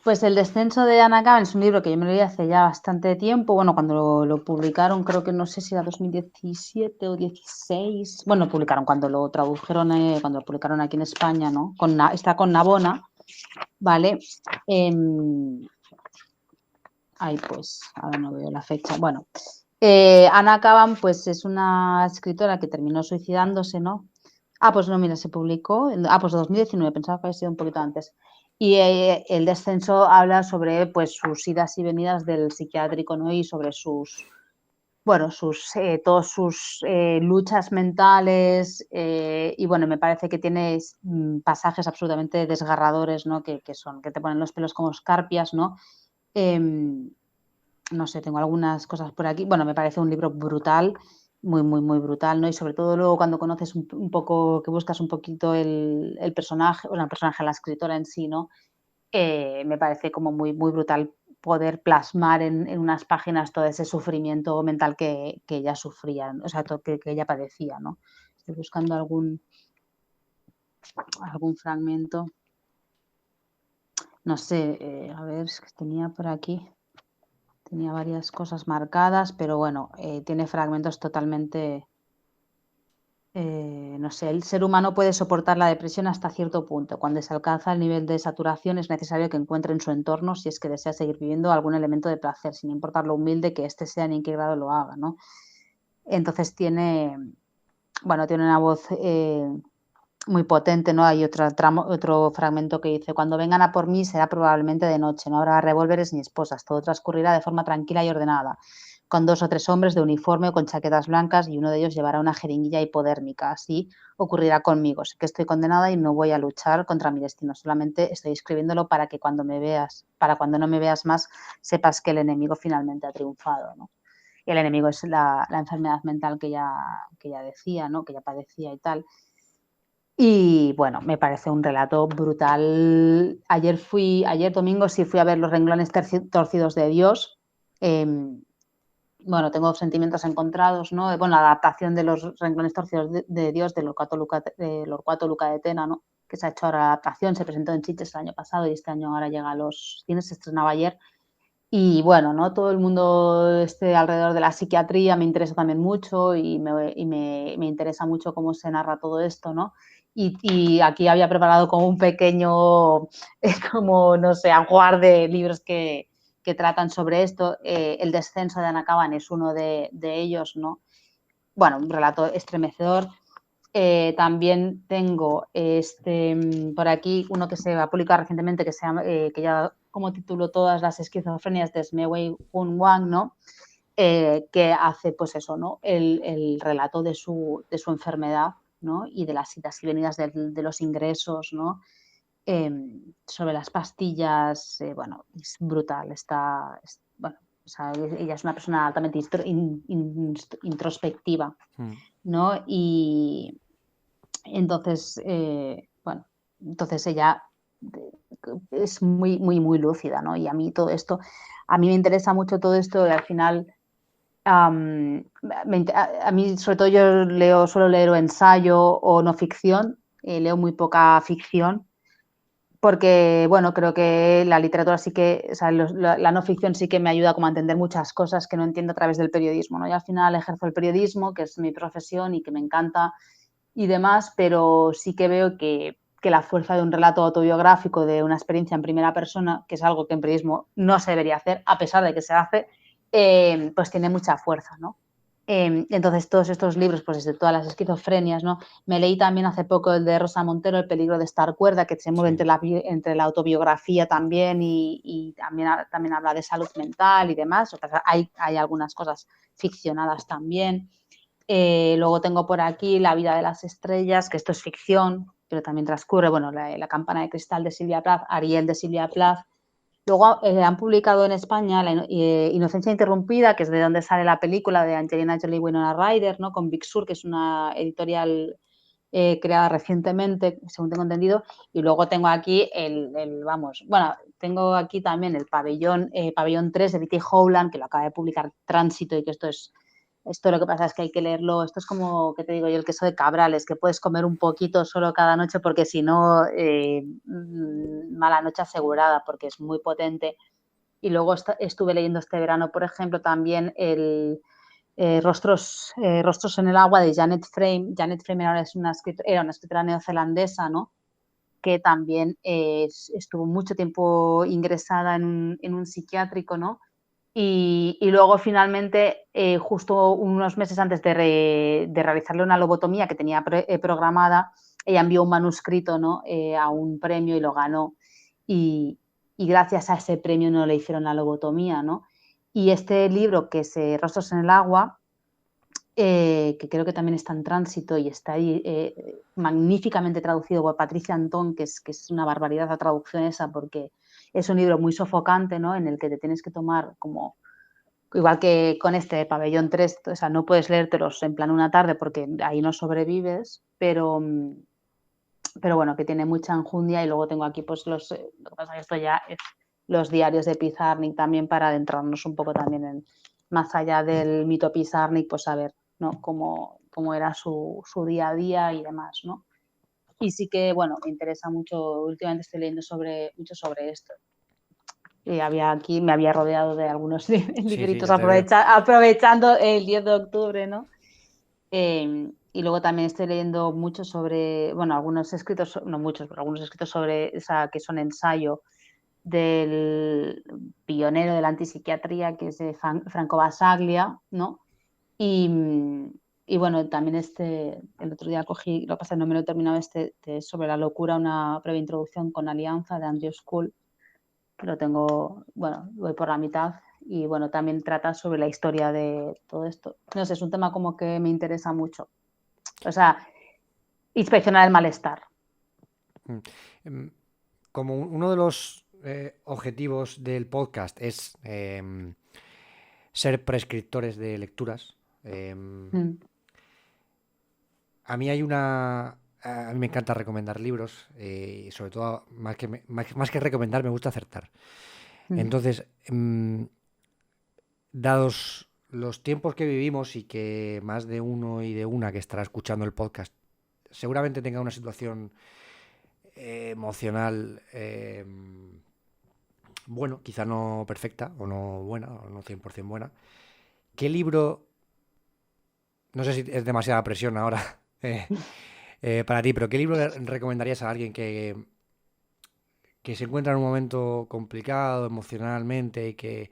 pues El descenso de Anna Kavan es un libro que yo me leí hace ya bastante tiempo. Bueno, cuando lo publicaron, creo que no sé si era 2017 o 16. Bueno, publicaron cuando lo tradujeron, cuando lo publicaron aquí en España, ¿no? Está con Navona, ¿vale? Ay, pues, ahora no veo la fecha. Bueno, Anna Kavan, pues es una escritora que terminó suicidándose, ¿no? Pues no, mira, se publicó. Pues 2019, pensaba que había sido un poquito antes. Y El descenso habla sobre pues sus idas y venidas del psiquiátrico, ¿no? Y sobre todas sus luchas mentales. Y bueno, me parece que tiene pasajes absolutamente desgarradores, ¿no? Que te ponen los pelos como escarpias, ¿no? No sé, tengo algunas cosas por aquí. Bueno, me parece un libro brutal, muy, muy, muy brutal, ¿no? Y sobre todo luego cuando conoces un poco, que buscas un poquito el personaje, o sea, el personaje, la escritora en sí, ¿no? Me parece como muy, muy brutal poder plasmar en unas páginas todo ese sufrimiento mental que ella sufría, o sea, que ella padecía, ¿no? Estoy buscando algún fragmento. No sé, a ver, es que tenía por aquí. Tenía varias cosas marcadas, pero bueno, tiene fragmentos totalmente, no sé, el ser humano puede soportar la depresión hasta cierto punto. Cuando se alcanza el nivel de saturación es necesario que encuentre en su entorno, si es que desea seguir viviendo, algún elemento de placer, sin importar lo humilde que éste sea ni en qué grado lo haga, ¿no? Entonces tiene una voz muy potente, ¿no? Hay otro fragmento que dice: cuando vengan a por mí será probablemente de noche, no habrá revólveres ni esposas, todo transcurrirá de forma tranquila y ordenada, con 2 o 3 hombres de uniforme o con chaquetas blancas, y uno de ellos llevará una jeringuilla hipodérmica. Así ocurrirá conmigo. Sé que estoy condenada y no voy a luchar contra mi destino, solamente estoy escribiéndolo para que cuando no me veas más, sepas que el enemigo finalmente ha triunfado, ¿no? Y el enemigo es la enfermedad mental que ella decía, ¿no? Que ella padecía y tal. Y bueno, me parece un relato brutal. Ayer domingo sí fui a ver Los renglones torcidos de Dios. Bueno, tengo sentimientos encontrados, ¿no? Bueno, la adaptación de Los renglones torcidos de Dios de Torquato Luca de Tena, ¿no? Que se ha hecho ahora la adaptación, se presentó en Sitges el año pasado y este año ahora llega a los cines, se estrenaba ayer. Y bueno, ¿no? Todo el mundo alrededor de la psiquiatría me interesa también mucho y me interesa mucho cómo se narra todo esto, ¿no? Y aquí había preparado como un pequeño, como no sé, ajuar de libros que tratan sobre esto. El descenso de Anna Kavan es uno de ellos, ¿no? Bueno, un relato estremecedor. También tengo por aquí uno que se ha publicado recientemente que se llama, que ya como título Todas las esquizofrenias de Smewei Hun Wang, ¿no? Que hace pues eso, ¿no? El relato de su enfermedad, ¿no? Y de las idas y venidas de los ingresos, ¿no? Sobre las pastillas, bueno, es brutal, bueno, O sea, ella es una persona altamente introspectiva, ¿no? Y entonces, bueno, entonces ella es muy, muy, muy lúcida, ¿no? Y a mí todo esto, a mí me interesa mucho todo esto y al final, a mí sobre todo yo suelo leer o ensayo o no ficción, leo muy poca ficción porque, bueno, creo que la literatura sí que, o sea, la no ficción sí que me ayuda como a entender muchas cosas que no entiendo a través del periodismo, ¿no? Y al final ejerzo el periodismo, que es mi profesión y que me encanta y demás, pero sí que veo que la fuerza de un relato autobiográfico, de una experiencia en primera persona, que es algo que en periodismo no se debería hacer, a pesar de que se hace, pues tiene mucha fuerza, ¿no? Entonces, todos estos libros, pues desde todas las esquizofrenias, ¿no? Me leí también hace poco el de Rosa Montero, El peligro de estar cuerda, que se mueve entre la autobiografía también y también habla de salud mental y demás. O sea, hay algunas cosas ficcionadas también. Luego tengo por aquí La vida de las estrellas, que esto es ficción, pero también transcurre, bueno, la campana de cristal de Silvia Plath, Ariel de Silvia Plath. Luego han publicado en España la Inocencia Interrumpida, que es de donde sale la película de Angelina Jolie y Winona Ryder, ¿no? Con Big Sur, que es una editorial creada recientemente, según tengo entendido. Y luego tengo aquí tengo aquí también el Pabellón 3 de Bitty Howland, que lo acaba de publicar Tránsito y que esto lo que pasa es que hay que leerlo. Esto es como, ¿qué te digo yo? El queso de Cabrales, que puedes comer un poquito solo cada noche porque si no, mala noche asegurada, porque es muy potente. Y luego estuve leyendo este verano, por ejemplo, también el Rostros en el agua de Janet Frame. Janet Frame era una escritora neozelandesa, ¿no? Que también estuvo mucho tiempo ingresada en un psiquiátrico, ¿no? Y luego finalmente, justo unos meses antes de realizarle una lobotomía que tenía programada, ella envió un manuscrito, ¿no? A un premio y lo ganó. Y gracias a ese premio no le hicieron la lobotomía, ¿no? Y este libro, que es Rostros en el agua, que creo que también está en Tránsito y está ahí magníficamente traducido por Patricia Antón, que es una barbaridad la traducción esa, porque es un libro muy sofocante, ¿no? En el que te tienes que tomar como, igual que con este Pabellón 3, o sea, no puedes leértelos en plan una tarde porque ahí no sobrevives, pero bueno, que tiene mucha enjundia. Y luego tengo aquí pues lo que pasa es que esto ya es los diarios de Pizarnik también, para adentrarnos un poco también en, más allá del mito Pizarnik, pues saber, ¿no? cómo era su día a día y demás, ¿no? Y sí que, bueno, me interesa mucho, últimamente estoy leyendo mucho sobre esto. Y me había rodeado de algunos Sí, libritos ya te veo. aprovechando el 10 de octubre, ¿no? Y luego también estoy leyendo mucho sobre, bueno, algunos escritos, no muchos, pero algunos escritos sobre esa, que son ensayo del pionero de la antipsiquiatría, que es de Franco Basaglia, ¿no? Y, y bueno, también el otro día cogí, lo que pasa es que no me lo he terminado, sobre la locura, una breve introducción con Alianza de Andrew School, que lo tengo, bueno, voy por la mitad. Y bueno, también trata sobre la historia de todo esto. No sé, es un tema como que me interesa mucho. O sea, inspeccionar el malestar. Como uno de los objetivos del podcast es ser prescriptores de lecturas, Mm. a mí hay una... A mí me encanta recomendar libros y sobre todo, más que recomendar, me gusta acertar. Mm. Entonces, dados los tiempos que vivimos y que más de uno y de una que estará escuchando el podcast seguramente tenga una situación emocional, bueno, quizá no perfecta o no buena, o no 100% buena, ¿qué libro, no sé si es demasiada presión ahora para ti, pero qué libro le recomendarías a alguien que se encuentra en un momento complicado emocionalmente y que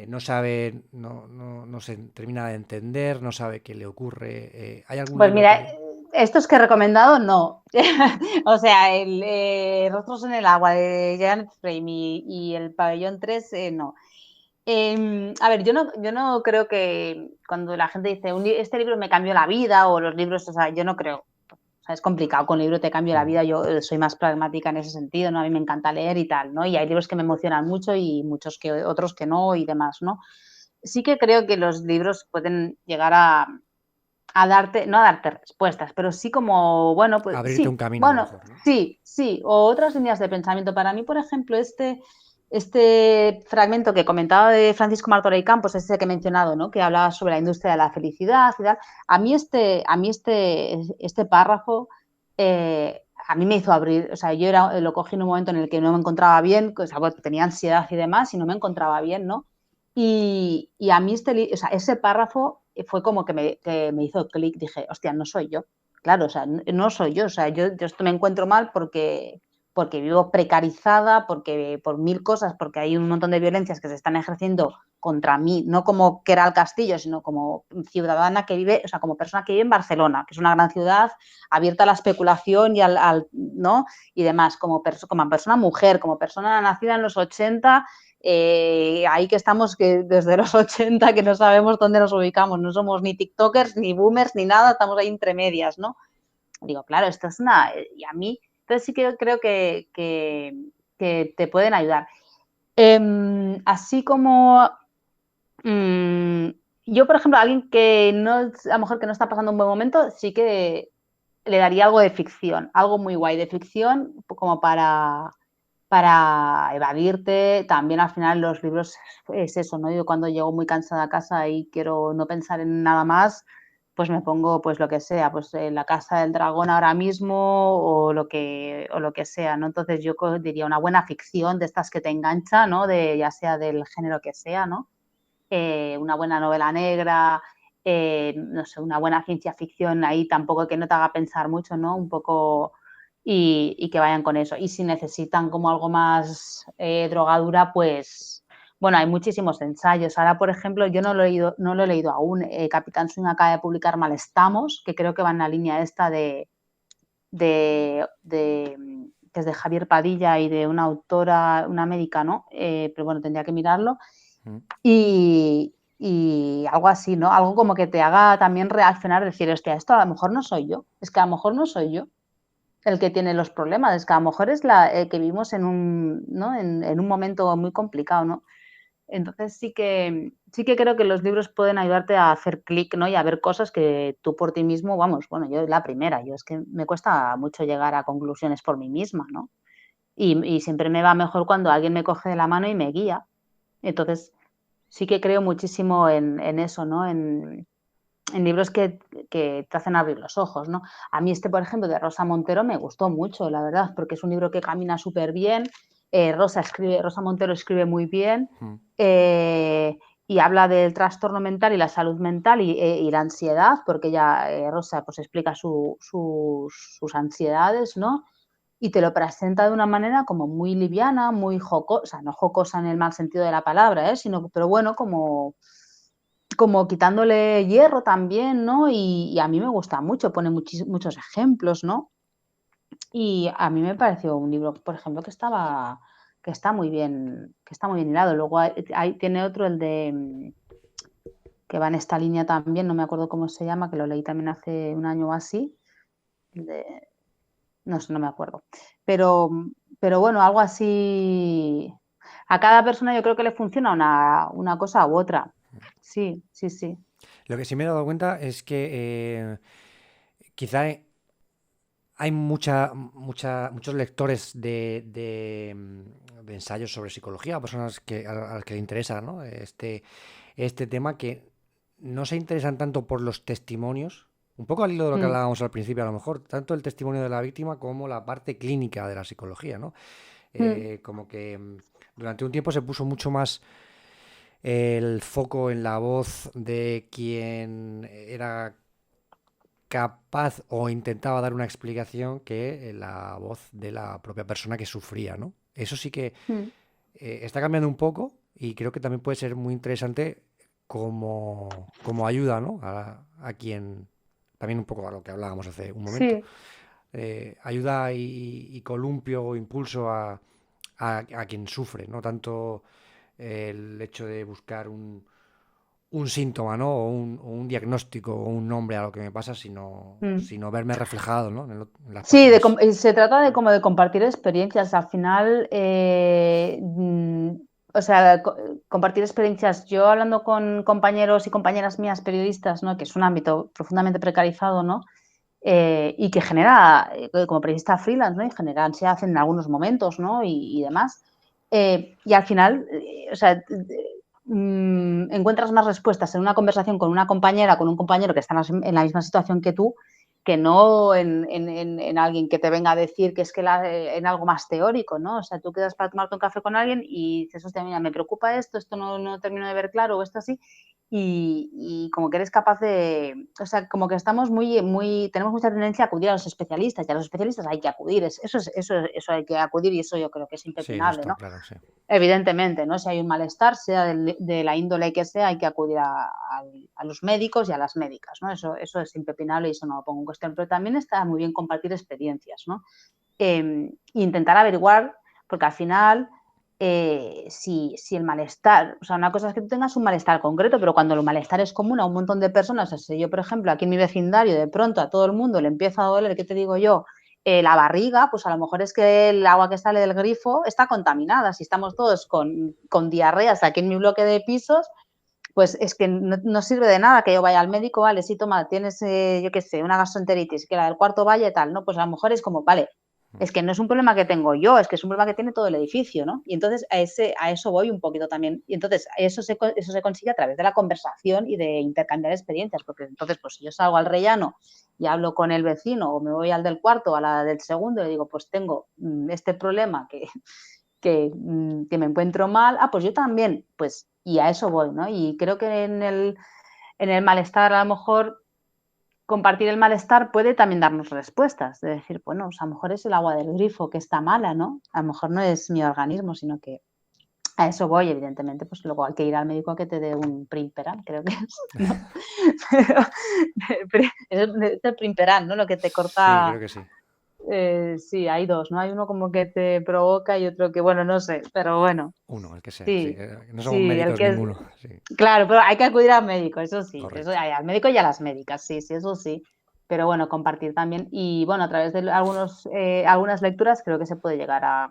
no sabe, no se termina de entender, no sabe qué le ocurre? ¿Hay algún Pues libro mira, que...? estos que he recomendado, no. O sea, el Rostros en el agua de Janet Frame y el Pabellón 3, no. A ver, yo no creo que cuando la gente dice este libro me cambió la vida, o los libros, o sea, yo no creo. O sea, es complicado, con un libro te cambio la vida, yo soy más pragmática en ese sentido, ¿no? A mí me encanta leer y tal, ¿no? Y hay libros que me emocionan mucho y muchos que otros que no y demás, ¿no? Sí que creo que los libros pueden llegar a darte, no a darte respuestas, pero sí como, bueno, pues Abrirte un sí, camino a lo bueno, mejor, ¿no? sí, o otras líneas de pensamiento. Para mí, por ejemplo, este fragmento que comentaba de Francisco Martorell Campos, ese que he mencionado, ¿no? Que hablaba sobre la industria de la felicidad y tal, este párrafo a mí me hizo abrir, o sea, lo cogí en un momento en el que no me encontraba bien, o sea, tenía ansiedad y demás y no me encontraba bien, ¿no? Y a mí o sea, ese párrafo fue como que me hizo clic, dije, hostia, no soy yo. Claro, o sea, no soy yo, o sea, yo esto me encuentro mal porque vivo precarizada, por mil cosas, porque hay un montón de violencias que se están ejerciendo contra mí, no como que era el Castillo, sino como ciudadana que vive, o sea, como persona que vive en Barcelona, que es una gran ciudad abierta a la especulación y ¿no? Y demás, como persona mujer, como persona nacida en los 80, ahí que estamos que desde los 80 que no sabemos dónde nos ubicamos, no somos ni tiktokers, ni boomers, ni nada, estamos ahí entre medias, ¿no? Digo, claro, esto es una... Y a mí, entonces sí que creo que te pueden ayudar. Así como... yo, por ejemplo, a alguien que no, a lo mejor que no está pasando un buen momento, sí que le daría algo de ficción, algo muy guay de ficción, como para evadirte. También al final los libros es eso, ¿no? Yo cuando llego muy cansada a casa y quiero no pensar en nada más, pues me pongo pues lo que sea, pues La Casa del Dragón ahora mismo o lo que sea, ¿no? Entonces yo diría una buena ficción de estas que te engancha, ¿no? Ya sea del género que sea, ¿no? Una buena novela negra, no sé, una buena ciencia ficción ahí tampoco que no te haga pensar mucho, ¿no? Un poco y que vayan con eso. Y si necesitan como algo más drogadura, pues bueno, hay muchísimos ensayos. Ahora, por ejemplo, yo no lo he leído aún. Capitán Swing acaba de publicar Malestamos, que creo que va en la línea esta que es de Javier Padilla y de una autora, una médica, ¿no? Pero bueno, tendría que mirarlo. Y algo así, ¿no? Algo como que te haga también reaccionar, decir, hostia, esto a lo mejor no soy yo. Es que a lo mejor no soy yo el que tiene los problemas, es que a lo mejor es que vivimos ¿no? en un momento muy complicado, ¿no? Entonces sí que creo que los libros pueden ayudarte a hacer clic, ¿no? Y a ver cosas que tú por ti mismo, vamos, bueno, yo la primera, yo es que me cuesta mucho llegar a conclusiones por mí misma, ¿no? Y siempre me va mejor cuando alguien me coge de la mano y me guía. Entonces sí que creo muchísimo en eso, ¿no? En libros que te hacen abrir los ojos, ¿no? A mí por ejemplo, de Rosa Montero me gustó mucho, la verdad, porque es un libro que camina súper bien. Rosa Montero escribe muy bien y habla del trastorno mental y la salud mental y la ansiedad, porque Rosa, pues explica sus ansiedades, ¿no? Y te lo presenta de una manera como muy liviana, muy jocosa, o sea, no jocosa en el mal sentido de la palabra, pero bueno, como quitándole hierro también, ¿no? Y a mí me gusta mucho, pone muchos ejemplos, ¿no? Y a mí me pareció un libro, por ejemplo, que está muy bien hilado. Luego tiene otro, que va en esta línea también, no me acuerdo cómo se llama, que lo leí también hace un año o así, no sé, no me acuerdo. Pero, pero bueno, algo así. A cada persona yo creo que le funciona una cosa u otra. Sí, sí, sí. Lo que sí me he dado cuenta es que quizá hay muchos lectores de ensayos sobre psicología, personas a las que le interesa, ¿no? Este tema, que no se interesan tanto por los testimonios, un poco al hilo de lo que Mm, hablábamos al principio, a lo mejor, tanto el testimonio de la víctima como la parte clínica de la psicología, ¿no? mm, Como que durante un tiempo se puso mucho más el foco en la voz de quien era capaz o intentaba dar una explicación que la voz de la propia persona que sufría, ¿no? Eso sí que mm. está cambiando un poco y creo que también puede ser muy interesante como ayuda, ¿no? A quien, también un poco a lo que hablábamos hace un momento, Sí, ayuda y columpio o impulso a quien sufre, no tanto el hecho de buscar un síntoma, ¿no? O un diagnóstico o un nombre a lo que me pasa, Mm. sino verme reflejado, ¿no? En las Sí, personas. se trata de como de compartir experiencias. Al final, o sea, compartir experiencias. Yo hablando con compañeros y compañeras mías periodistas, ¿no? Que es un ámbito profundamente precarizado, ¿no? Y que genera, como periodista freelance, ¿no? Y genera ansiedad en algunos momentos, ¿no? Y demás. Y al final, o sea, encuentras más respuestas en una conversación con una compañera, con un compañero que está en la misma situación que tú, que no en alguien que te venga a decir que es que en algo más teórico, ¿no? O sea, tú quedas para tomarte un café con alguien y dices, hostia, mira, me preocupa esto no termino de ver claro, o esto así, y como que eres capaz de, o sea, como que estamos tenemos mucha tendencia a acudir a los especialistas, y a los especialistas hay que acudir, eso hay que acudir, y eso yo creo que es Sí, eso impepinable, está ¿no? claro, sí. Evidentemente, ¿no? Si hay un malestar, sea de la índole que sea, hay que acudir a los médicos y a las médicas, ¿no? Eso es impepinable y eso no lo pongo en cuestión. Pero también está muy bien compartir experiencias, ¿no? Intentar averiguar, porque al final, si el malestar, o sea, una cosa es que tú tengas un malestar concreto, pero cuando el malestar es común a un montón de personas, o sea, si yo, por ejemplo, aquí en mi vecindario, de pronto a todo el mundo le empieza a doler, ¿qué te digo yo? La barriga, pues a lo mejor es que el agua que sale del grifo está contaminada. Si estamos todos con diarreas aquí en mi bloque de pisos, pues es que no sirve de nada que yo vaya al médico, vale, sí, toma, tienes, yo qué sé, una gastroenteritis, que la del cuarto vaya y tal, ¿no? Pues a lo mejor es como, vale, es que no es un problema que tengo yo, es que es un problema que tiene todo el edificio, ¿no? Y entonces a eso voy un poquito también. Y entonces eso se consigue a través de la conversación y de intercambiar experiencias, porque entonces, pues si yo salgo al rellano y hablo con el vecino o me voy al del cuarto o a la del segundo y digo, pues tengo este problema que me encuentro mal, pues yo también, pues, y a eso voy, ¿no? Y creo que en el malestar, a lo mejor, compartir el malestar puede también darnos respuestas, de decir, bueno, pues a lo mejor es el agua del grifo que está mala, ¿no? A lo mejor no es mi organismo, sino que a eso voy, evidentemente, pues luego hay que ir al médico a que te dé un Primperan, creo que es, ¿no? Pero es el Primperan, ¿no? Lo que te Sí, corta. creo que sí. Sí, hay dos, ¿no? Hay uno como que te provoca y otro que, bueno, no sé, pero bueno, Uno, el que sea, sí. sí, No somos sí, el médicos que es, ninguno. Sí, claro, pero hay que acudir al médico, eso, correcto. al médico y a las médicas, sí, sí, eso sí, pero bueno, compartir también y bueno, a través de algunas lecturas creo que se puede llegar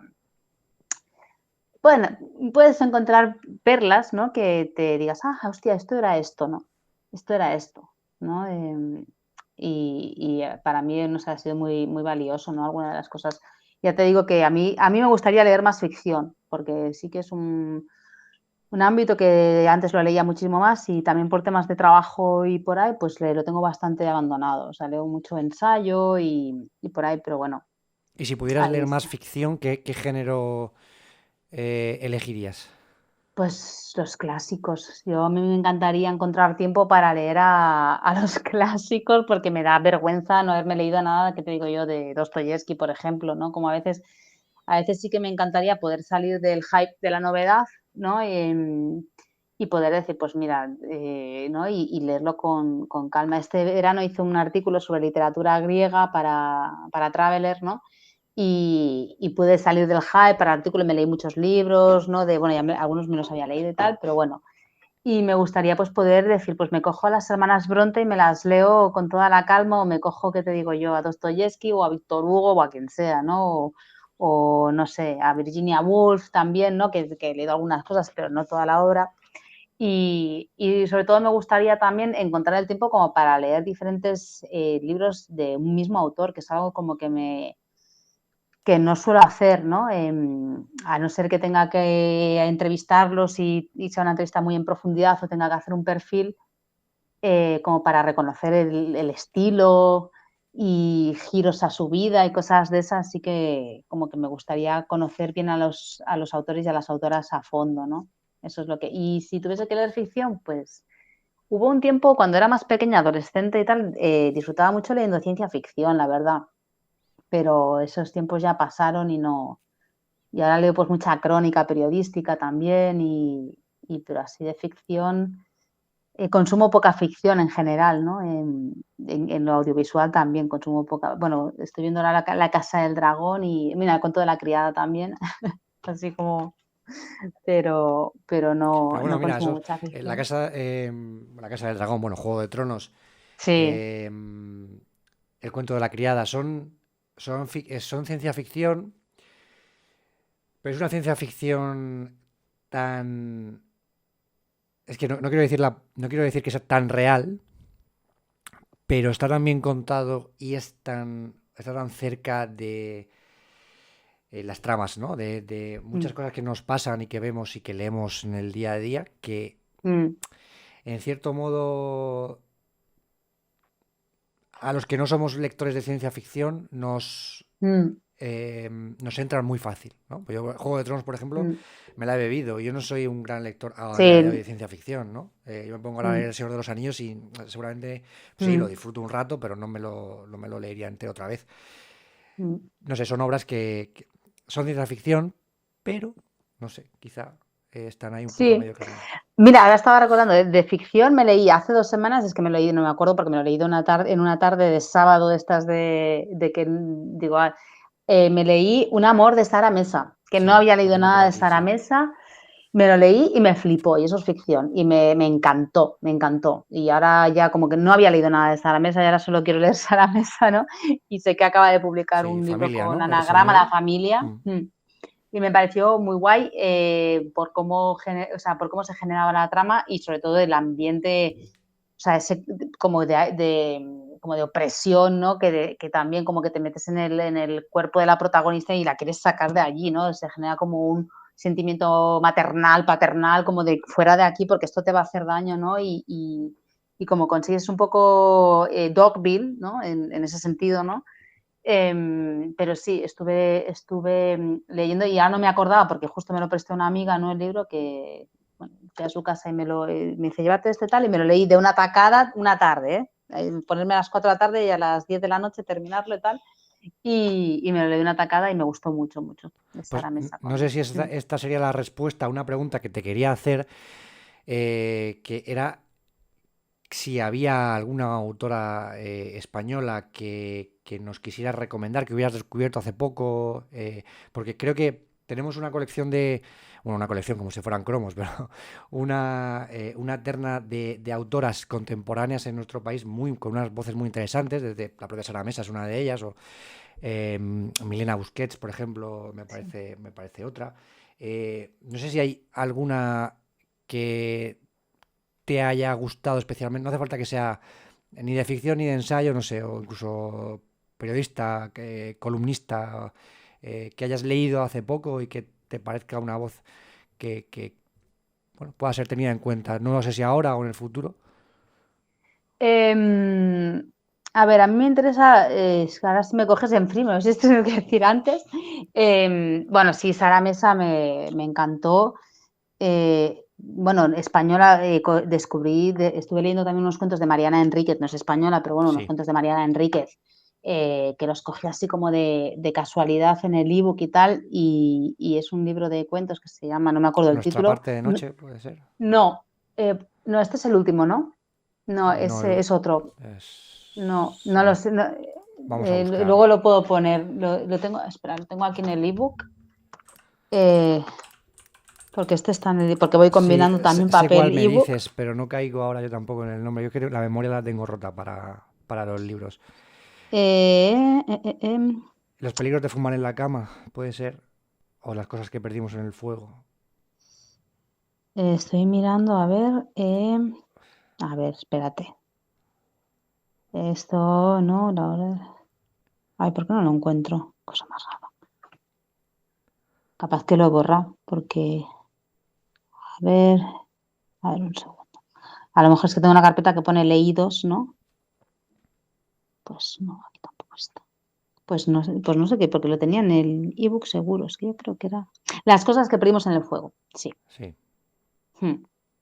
bueno, puedes encontrar perlas, ¿no? Que te digas, hostia, esto era esto, ¿no? Esto era esto, ¿no? Para mí, no sé, ha sido muy, muy valioso, ¿no? Alguna de las cosas. Ya te digo que a mí me gustaría leer más ficción, porque sí que es un ámbito que antes lo leía muchísimo más y también por temas de trabajo y por ahí, pues lo tengo bastante abandonado. O sea, leo mucho ensayo y por ahí, pero bueno, Y si pudieras ahí leer más está. ficción, ¿qué género elegirías? Pues los clásicos. A mí me encantaría encontrar tiempo para leer a los clásicos porque me da vergüenza no haberme leído nada, que te digo yo, de Dostoyevsky, por ejemplo, ¿no? Como a veces sí que me encantaría poder salir del hype de la novedad, ¿no? Y poder decir, pues mira, ¿no? Y leerlo con calma. Este verano hice un artículo sobre literatura griega para Traveler, ¿no? Y pude salir del hype para el artículo, me leí muchos libros, ¿no? Bueno, algunos me los había leído y tal, pero bueno. Y me gustaría pues poder decir, pues me cojo a las hermanas Bronte y me las leo con toda la calma, o me cojo, ¿qué te digo yo? A Dostoyevsky o a Víctor Hugo o a quien sea, ¿no? O no sé, a Virginia Woolf también, ¿no? Que he leído algunas cosas, pero no toda la obra. Y sobre todo me gustaría también encontrar el tiempo como para leer diferentes libros de un mismo autor, que es algo como que no suelo hacer, ¿no? A no ser que tenga que entrevistarlos y sea una entrevista muy en profundidad o tenga que hacer un perfil como para reconocer el estilo y giros a su vida y cosas de esas, así que como que me gustaría conocer bien a los autores y a las autoras a fondo, ¿no? Eso es lo que... Y si tuviese que leer ficción, pues hubo un tiempo cuando era más pequeña, adolescente y tal, disfrutaba mucho leyendo ciencia ficción, la verdad, pero esos tiempos ya pasaron y no, y ahora leo pues mucha crónica periodística también pero así de ficción, consumo poca ficción en general, ¿no? En lo audiovisual también consumo poca, bueno, estoy viendo ahora la Casa del Dragón y mira, el cuento de la criada también, así como pero no, Pero bueno, no mira, consumo eso, mucha la ficción. casa, la casa del dragón, bueno, Juego de Tronos, Sí. eh, el cuento de la criada, son ciencia ficción, pero es una ciencia ficción tan... Es que no quiero no quiero decir que sea tan real, pero está tan bien contado y está tan cerca de las tramas, ¿no? De muchas Mm, cosas que nos pasan y que vemos y que leemos en el día a día, que mm, en cierto modo a los que no somos lectores de ciencia ficción mm, nos entran muy fácil, ¿no? Pues yo Juego de Tronos, por ejemplo, mm. me la he bebido. Yo no soy un gran lector a día de hoy Sí. de ciencia ficción, ¿no? Yo me pongo a leer Mm, El Señor de los Anillos y seguramente, pues sí, lo mm, disfruto un rato, pero no me lo leería entero otra vez. mm. No sé, son obras que son ciencia ficción, pero, no sé, quizá están ahí un poco a Sí. medio camino. Mira, ahora estaba recordando, de ficción me leí hace 2 semanas, es que me lo leí, no me acuerdo porque me lo leí en una tarde de sábado de estas de que, digo, me leí Un amor de Sara Mesa, que no Sí, había lo leído tengo por nada de aquí, Sara sí. Mesa, me lo leí y me flipó, y eso es ficción, y me encantó, me encantó. Y ahora ya como que no había leído nada de Sara Mesa, y ahora solo quiero leer Sara Mesa, ¿no? Y sé que acaba de publicar Sí, un libro Familia, con ¿no? ¿Es el Anagrama La nuevo? Familia. Mm. Y me pareció muy guay por o sea, por cómo se generaba la trama y sobre todo el ambiente, o sea, ese como como de opresión, ¿no? Que también como que te metes en el cuerpo de la protagonista y la quieres sacar de allí, ¿no? Se genera como un sentimiento maternal, paternal, como de fuera de aquí porque esto te va a hacer daño, ¿no? Y como consigues un poco Dogville, ¿no? En ese sentido, ¿no? Pero sí, estuve leyendo y ya no me acordaba porque justo me lo prestó una amiga, ¿no? El libro que bueno, fui a su casa y me dice, llévate este tal y me lo leí de una tacada una tarde, ¿eh? Ponerme a las 4 de la tarde y a las 10 de la noche terminarlo y tal. Y me lo leí de una tacada y me gustó mucho, mucho. De Pues Sara Mesa no sé con... si esta sería la respuesta a una pregunta que te quería hacer, que era si había alguna autora española que nos quisieras recomendar, que hubieras descubierto hace poco, porque creo que tenemos una colección bueno, una colección como si fueran cromos, pero una terna de autoras contemporáneas en nuestro país con unas voces muy interesantes, desde la propia Sara Mesa es una de ellas, o Milena Busquets, por ejemplo, Sí. me parece otra. No sé si hay alguna que te haya gustado especialmente. No hace falta que sea ni de ficción ni de ensayo, no sé, o incluso periodista, columnista, que hayas leído hace poco y que te parezca una voz que, bueno, pueda ser tenida en cuenta. No sé si ahora o en el futuro. A ver, a mí me interesa, es que ahora si me coges en frío, no sé si esto es lo que decir antes. Bueno, sí, Sara Mesa me encantó. Bueno, española, estuve leyendo también unos cuentos de Mariana Enríquez, no es española, pero bueno, unos Sí, cuentos de Mariana Enríquez, que los cogí así como de casualidad en el ebook y tal, y es un libro de cuentos que se llama, no me acuerdo el nuestra título. parte de No, noche puede ser. no, no, este es el último, ¿no? No, No, ese es otro. No, no lo bueno, sé. No, vamos a buscar. luego lo puedo poner. Lo tengo, espera, lo tengo aquí en el ebook. Eh, porque este está en el, porque voy Sí, combinando también sé cuál papel me ebook. dices, pero no caigo ahora yo tampoco en el nombre. Yo creo que la memoria la tengo rota para los libros. Eh, eh, eh, em, Los peligros de fumar en la cama, puede ser. O las cosas que perdimos en el fuego. estoy mirando, a ver, espérate. Esto no, la hora. Ay, ¿por qué no lo encuentro? Cosa más rara. Capaz que lo he borrado, porque, a ver un segundo. A lo mejor es que tengo una carpeta que pone leídos, ¿no? Pues no, aquí tampoco está. Pues no sé qué, porque lo tenía en el ebook seguro, es que yo creo que era. Las cosas que perdimos en el fuego, sí. Sí.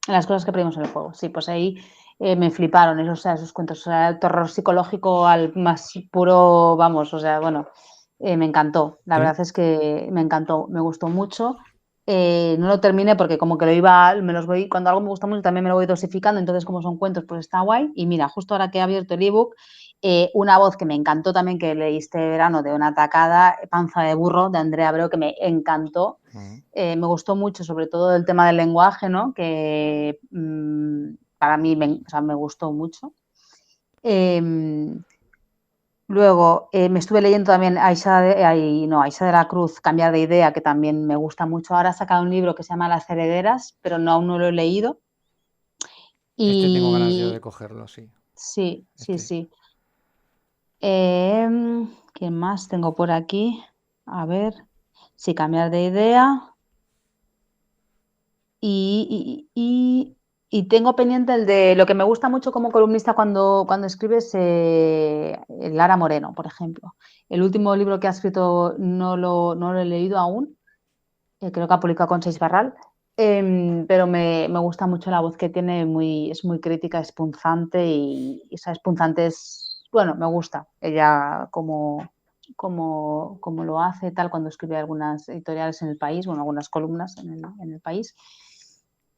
Las cosas que perdimos en el fuego, sí, pues ahí me fliparon esos, o sea, esos cuentos, o sea, el terror psicológico al más puro, vamos, o sea, bueno, me encantó, la Ten- verdad es que me encantó, me gustó mucho. No lo terminé porque como que me los voy, cuando algo me gusta mucho también me lo voy dosificando, entonces como son cuentos, pues está guay. Y mira, justo ahora que he abierto el ebook Una voz que me encantó también, que leí este verano de una tacada, Panza de burro, de Andrea Abreu, que me encantó. Me gustó mucho, sobre todo el tema del lenguaje, ¿no? Que para mí me gustó mucho. Luego me estuve leyendo también Aisha de la Cruz, Cambiar de idea, que también me gusta mucho. Ahora ha sacado un libro que se llama Las herederas, pero aún no lo he leído. Este tengo ganas yo de Y cogerlo, sí. sí. Este. ¿Qué más tengo por aquí? A ver, sí, Cambiar de idea. Y tengo pendiente el de lo que me gusta mucho como columnista cuando escribes, Lara Moreno, por ejemplo. El último libro que ha escrito no lo he leído aún, creo que ha publicado con Seis Barral, pero me gusta mucho la voz que tiene, es muy crítica, es punzante y esa es punzante, bueno, me gusta ella como lo hace tal cuando escribe algunas editoriales en El País, bueno, algunas columnas en El País.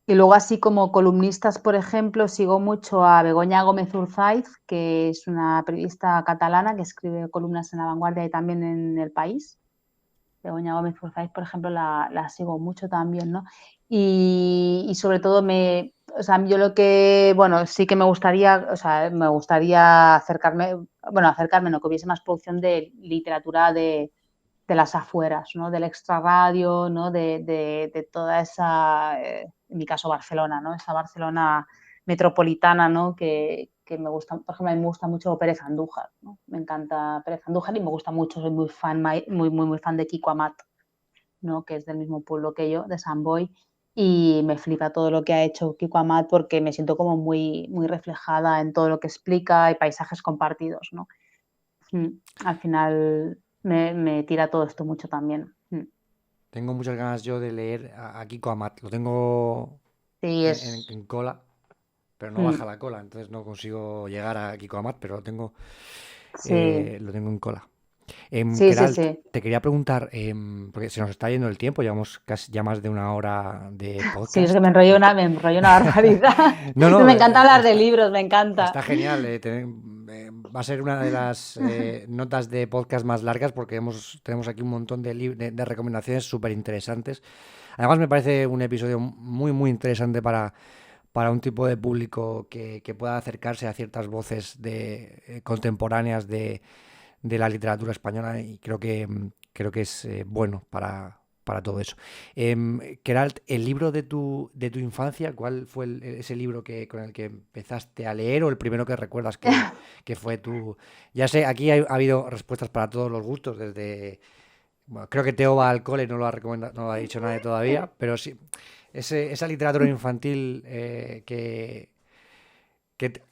Y luego así como columnistas, por ejemplo, sigo mucho a Begoña Gómez Urzaiz, que es una periodista catalana que escribe columnas en La Vanguardia y también en El País. Begoña Gómez Urzaiz, por ejemplo, la sigo mucho también, ¿no? Y sobre todo yo lo que, bueno, sí que me gustaría acercarme, no, que hubiese más producción de literatura de las afueras, ¿no? Del extrarradio, ¿no? De toda esa, en mi caso Barcelona, ¿no? Esa Barcelona metropolitana, ¿no? Que me gusta, por ejemplo, a mí me gusta mucho Pérez Andújar, ¿no? Me encanta Pérez Andújar y me gusta mucho, soy muy fan, muy fan de Kiko Amat, ¿no? Que es del mismo pueblo que yo, de Sant Boi, y me flipa todo lo que ha hecho Kiko Amat porque me siento como muy reflejada en todo lo que explica y paisajes compartidos, ¿no? Al final me tira todo esto mucho también. Tengo muchas ganas yo de leer a Kiko Amat. Lo tengo Sí, en cola, pero no baja mm, la cola, entonces no consigo llegar a Kiko Amat, pero sí, lo tengo en cola. sí, sí, Keralt, sí. te quería preguntar, porque se nos está yendo el tiempo, llevamos casi ya más de una hora de Sí, es que podcast. me enrollo una barbaridad. No, Me no, encanta hablar de libros, me encanta. está genial. Va a ser una de las notas de podcast más largas porque tenemos aquí un montón de recomendaciones súper interesantes. Además, me parece un episodio muy, muy interesante para un tipo de público que pueda acercarse a ciertas voces contemporáneas de la literatura española y creo que es bueno para todo eso. Keralt, el libro de tu infancia, ¿cuál fue ese libro con el que empezaste a leer o el primero que recuerdas que fue tu... Ya sé, aquí ha habido respuestas para todos los gustos, desde... Bueno, creo que Teo va al cole, no lo ha dicho nadie todavía, pero sí, esa literatura infantil que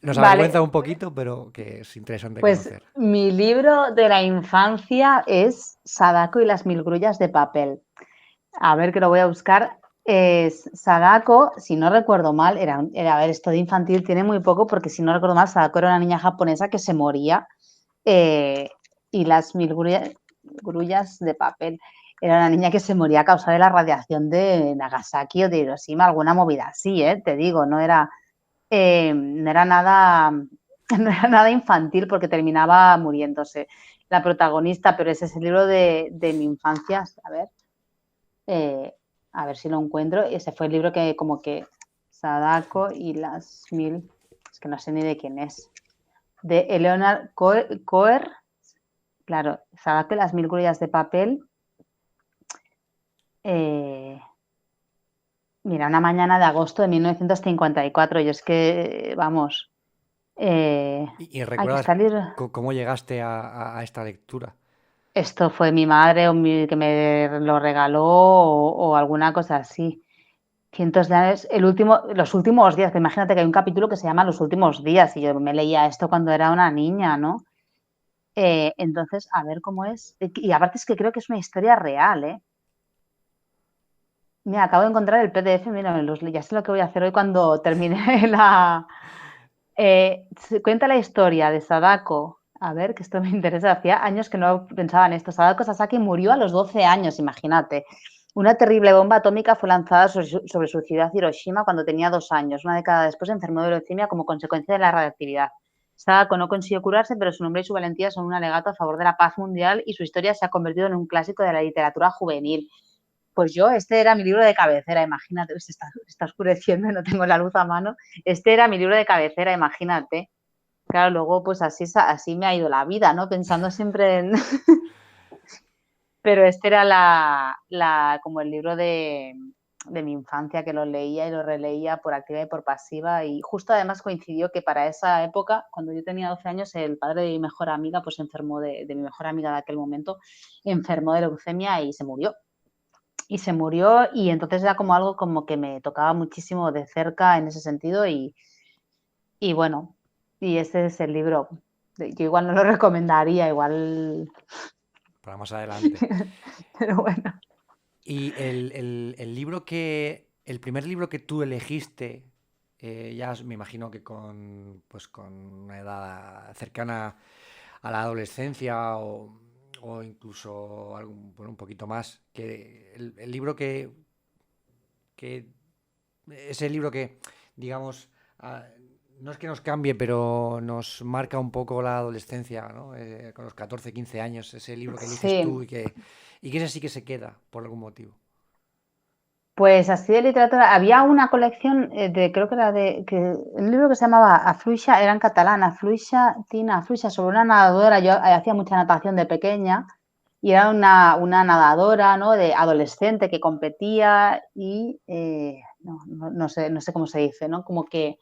nos avergüenza Vale, un poquito, pero que es interesante pues conocer. mi libro de la infancia es Sadako y las mil grullas de papel. A ver, que lo voy a buscar. Es Sadako, si no recuerdo mal, a ver, esto de infantil tiene muy poco, porque si no recuerdo mal, Sadako era una niña japonesa que se moría, eh, y las mil grullas de papel. Era una niña que se moría a causa de la radiación de Nagasaki o de Hiroshima, alguna movida así, te digo, no era nada, no era nada infantil porque terminaba muriéndose la protagonista, pero ese es el libro de mi infancia, eh, a ver si lo encuentro. Ese fue el libro que como que Sadako y las mil, es que no sé ni de quién es, de Eleonard Coer, claro, Sadako y las mil grullas de papel. Eh, Mira, una mañana de agosto de 1954, y es que, vamos, ¿Y hay que recuerdas salir. cómo llegaste a esta lectura? Esto fue mi madre que me lo regaló o alguna cosa así. Cientos de años, los últimos días, que imagínate que hay un capítulo que se llama Los últimos días y yo me leía esto cuando era una niña, ¿no? Entonces, a ver cómo es. Y aparte es que creo que es una historia real, ¿eh? Mira, acabo de encontrar el PDF, mira, ya sé lo que voy a hacer hoy cuando termine la... cuenta la historia de Sadako. A ver, que esto me interesa. Hacía años que no pensaba en esto. Sadako Sasaki murió a los 12 años, imagínate. Una terrible bomba atómica fue lanzada sobre su ciudad Hiroshima cuando tenía 2 años. Una década después enfermó de leucemia como consecuencia de la radiactividad. Sadako no consiguió curarse, pero su nombre y su valentía son un alegato a favor de la paz mundial y su historia se ha convertido en un clásico de la literatura juvenil. Pues yo, este era mi libro de cabecera, imagínate, se está oscureciendo y no tengo la luz a mano. Este era mi libro de cabecera, imagínate. Claro, luego pues así me ha ido la vida, ¿no? Pensando siempre en... Pero este era como el libro de mi infancia, que lo leía y lo releía por activa y por pasiva, y justo además coincidió que para esa época, cuando yo tenía 12 años, el padre de mi mejor amiga pues enfermó de mi mejor amiga de aquel momento, enfermó de leucemia y se murió. Y entonces era como algo como que me tocaba muchísimo de cerca en ese sentido y bueno, y este es el libro. Yo igual no lo recomendaría, igual... Para más adelante. Pero bueno. Y el libro el primer libro que tú elegiste, me imagino que pues con una edad cercana a la adolescencia o incluso un poquito más, que el libro que ese libro que, digamos, no es que nos cambie, pero nos marca un poco la adolescencia, ¿no? Con los 14, 15 años, ese libro que eliges tú Sí, y que ese sí que se queda por algún motivo. pues así de literatura. Había una colección creo que era un libro que se llamaba Afluixa, era en catalán, Afluixa, Tina, Afluixa, sobre una nadadora. Yo hacía mucha natación de pequeña y era una nadadora, ¿no? De adolescente que competía y no sé cómo se dice, ¿no? Como que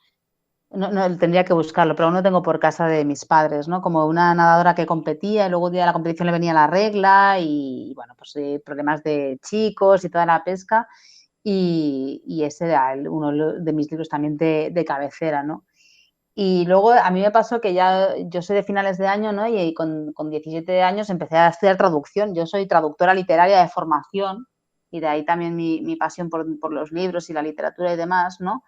no, tendría que buscarlo, pero aún no tengo por casa de mis padres, ¿no? Como una nadadora que competía y luego un día de la competición le venía la regla y bueno, pues problemas de chicos y toda la pesca. Y ese era uno de mis libros también de cabecera, ¿no? Y luego a mí me pasó que ya yo soy de finales de año, ¿no? Y con 17 años empecé a estudiar traducción. Yo soy traductora literaria de formación y de ahí también mi pasión por los libros y la literatura y demás, ¿no?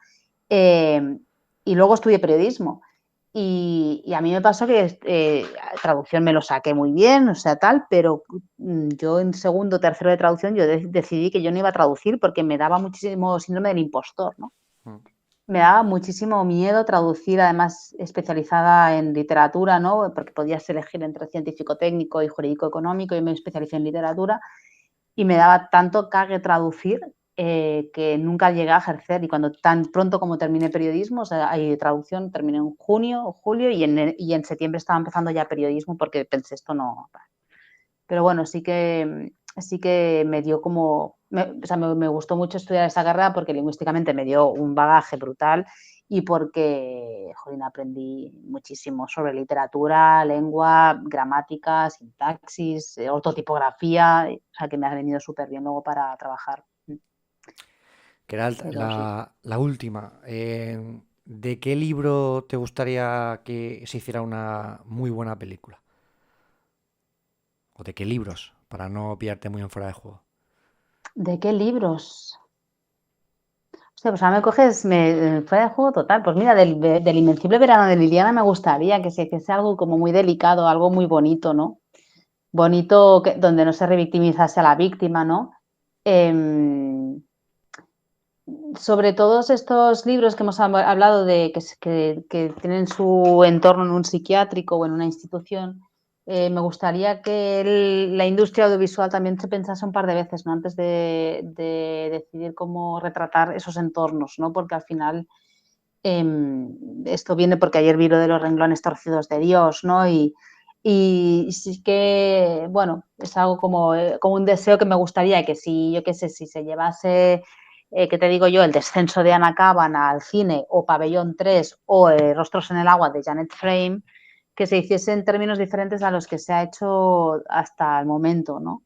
Eh, y luego estudié periodismo. Y a mí me pasó que traducción me lo saqué muy bien, o sea, tal, pero yo en segundo, tercero de traducción yo decidí que yo no iba a traducir porque me daba muchísimo síndrome del impostor, ¿no? Mm. Me daba muchísimo miedo traducir, además especializada en literatura, ¿no? Porque podías elegir entre científico técnico y jurídico económico y me especialicé en literatura y me daba tanto cague traducir que nunca llegué a ejercer. Y cuando tan pronto como terminé periodismo, o sea, hay traducción, terminé en junio o julio y en septiembre estaba empezando ya periodismo porque pensé esto no. Pero bueno, sí que me dio como, o sea, me gustó mucho estudiar esa carrera porque lingüísticamente me dio un bagaje brutal y porque, joder, aprendí muchísimo sobre literatura, lengua, gramática, sintaxis, ortotipografía, o sea, que me ha venido súper bien luego para trabajar. Que era Pero sí. la última. ¿De qué libro te gustaría que se hiciera una muy buena película? ¿O de qué libros? Para no pillarte muy en fuera de juego. ¿De qué libros? Hostia, pues ahora me coges fuera de juego total. Pues mira, del Invencible Verano de Liliana me gustaría que se hiciese algo como muy delicado, algo muy bonito, ¿no? Bonito donde no se revictimizase a la víctima, ¿no? Em, sobre todos estos libros que hemos hablado de que tienen su entorno en un psiquiátrico o en una institución, me gustaría que la industria audiovisual también se pensase un par de veces, ¿no? Antes de decidir cómo retratar esos entornos, ¿no? Porque al final esto viene porque ayer vi lo de los renglones torcidos de Dios, ¿no? Y sí que, bueno, es algo como un deseo que me gustaría que si, yo qué sé, si se llevase, ¿qué te digo yo? El descenso de Anna Kavanagh al cine o Pabellón 3 o Rostros en el agua de Janet Frame, que se hiciese en términos diferentes a los que se ha hecho hasta el momento, ¿no?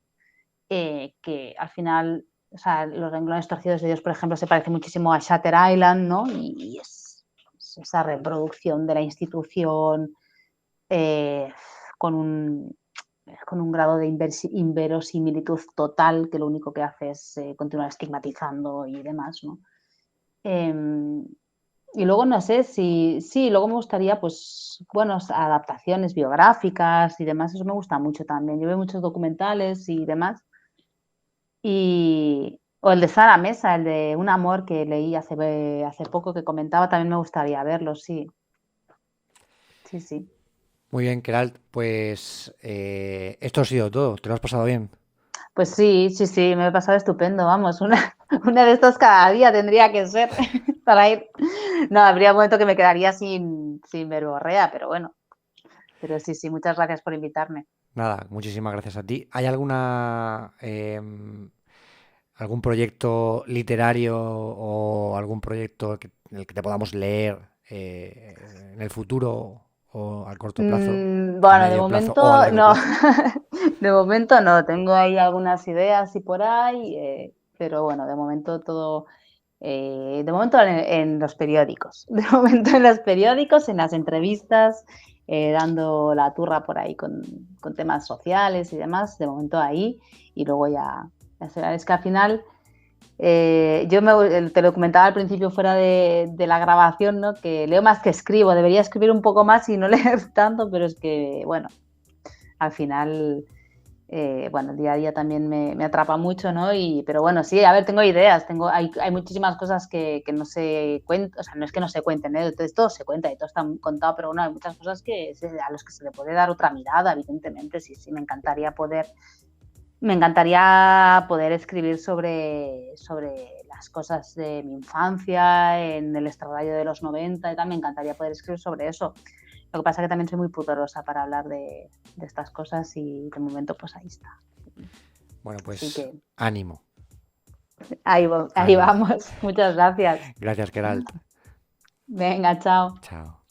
Que al final, o sea, los renglones torcidos de Dios, por ejemplo, se parece muchísimo a Shutter Island, ¿no? Y es esa reproducción de la institución eh, con un grado de inverosimilitud total que lo único que hace es continuar estigmatizando y demás, ¿no? Eh, y luego no sé si, sí, luego me gustaría, pues, bueno, adaptaciones biográficas y demás, eso me gusta mucho también. Yo veo muchos documentales y demás. O el de Sara Mesa, el de Un amor que leí hace poco que comentaba, también me gustaría verlo, sí. Sí, sí. Muy bien, Queralt, pues esto ha sido todo. ¿Te lo has pasado bien? Pues sí, sí, sí, me he pasado estupendo, vamos, una de estos cada día tendría que ser para ir. No, habría un momento que me quedaría sin verborrea, pero bueno, pero sí, sí, muchas gracias por invitarme. Nada, muchísimas gracias a ti. ¿Hay algún proyecto literario o algún proyecto en el que te podamos leer en el futuro o al corto plazo, a Bueno, de medio plazo o a momento largo no, plazo? de momento no, tengo ahí algunas ideas y por ahí, pero bueno, de momento todo, de momento en los periódicos, de momento en los periódicos, en las entrevistas, dando la turra por ahí con temas sociales y demás, de momento ahí, y luego ya será. Es que al final, te lo comentaba al principio fuera de la grabación, ¿no? Que leo más que escribo, debería escribir un poco más y no leer tanto, pero es que, bueno, al final, bueno, el día a día también me atrapa mucho, ¿no? Pero bueno, sí, a ver, tengo ideas, hay muchísimas cosas que no se cuentan, o sea, no es que no se cuenten, ¿eh? Entonces todo se cuenta y todo está contado, pero bueno, hay muchas cosas a las que se le puede dar otra mirada, evidentemente, sí, sí, me encantaría poder escribir sobre las cosas de mi infancia, en el extrarradio de los 90 y tal, me encantaría poder escribir sobre eso. Lo que pasa es que también soy muy pudorosa para hablar de estas cosas y de momento pues ahí está. Bueno, Así pues que ánimo, ahí ánimo. vamos. Muchas gracias. Gracias, Queralt. Venga, chao. Chao.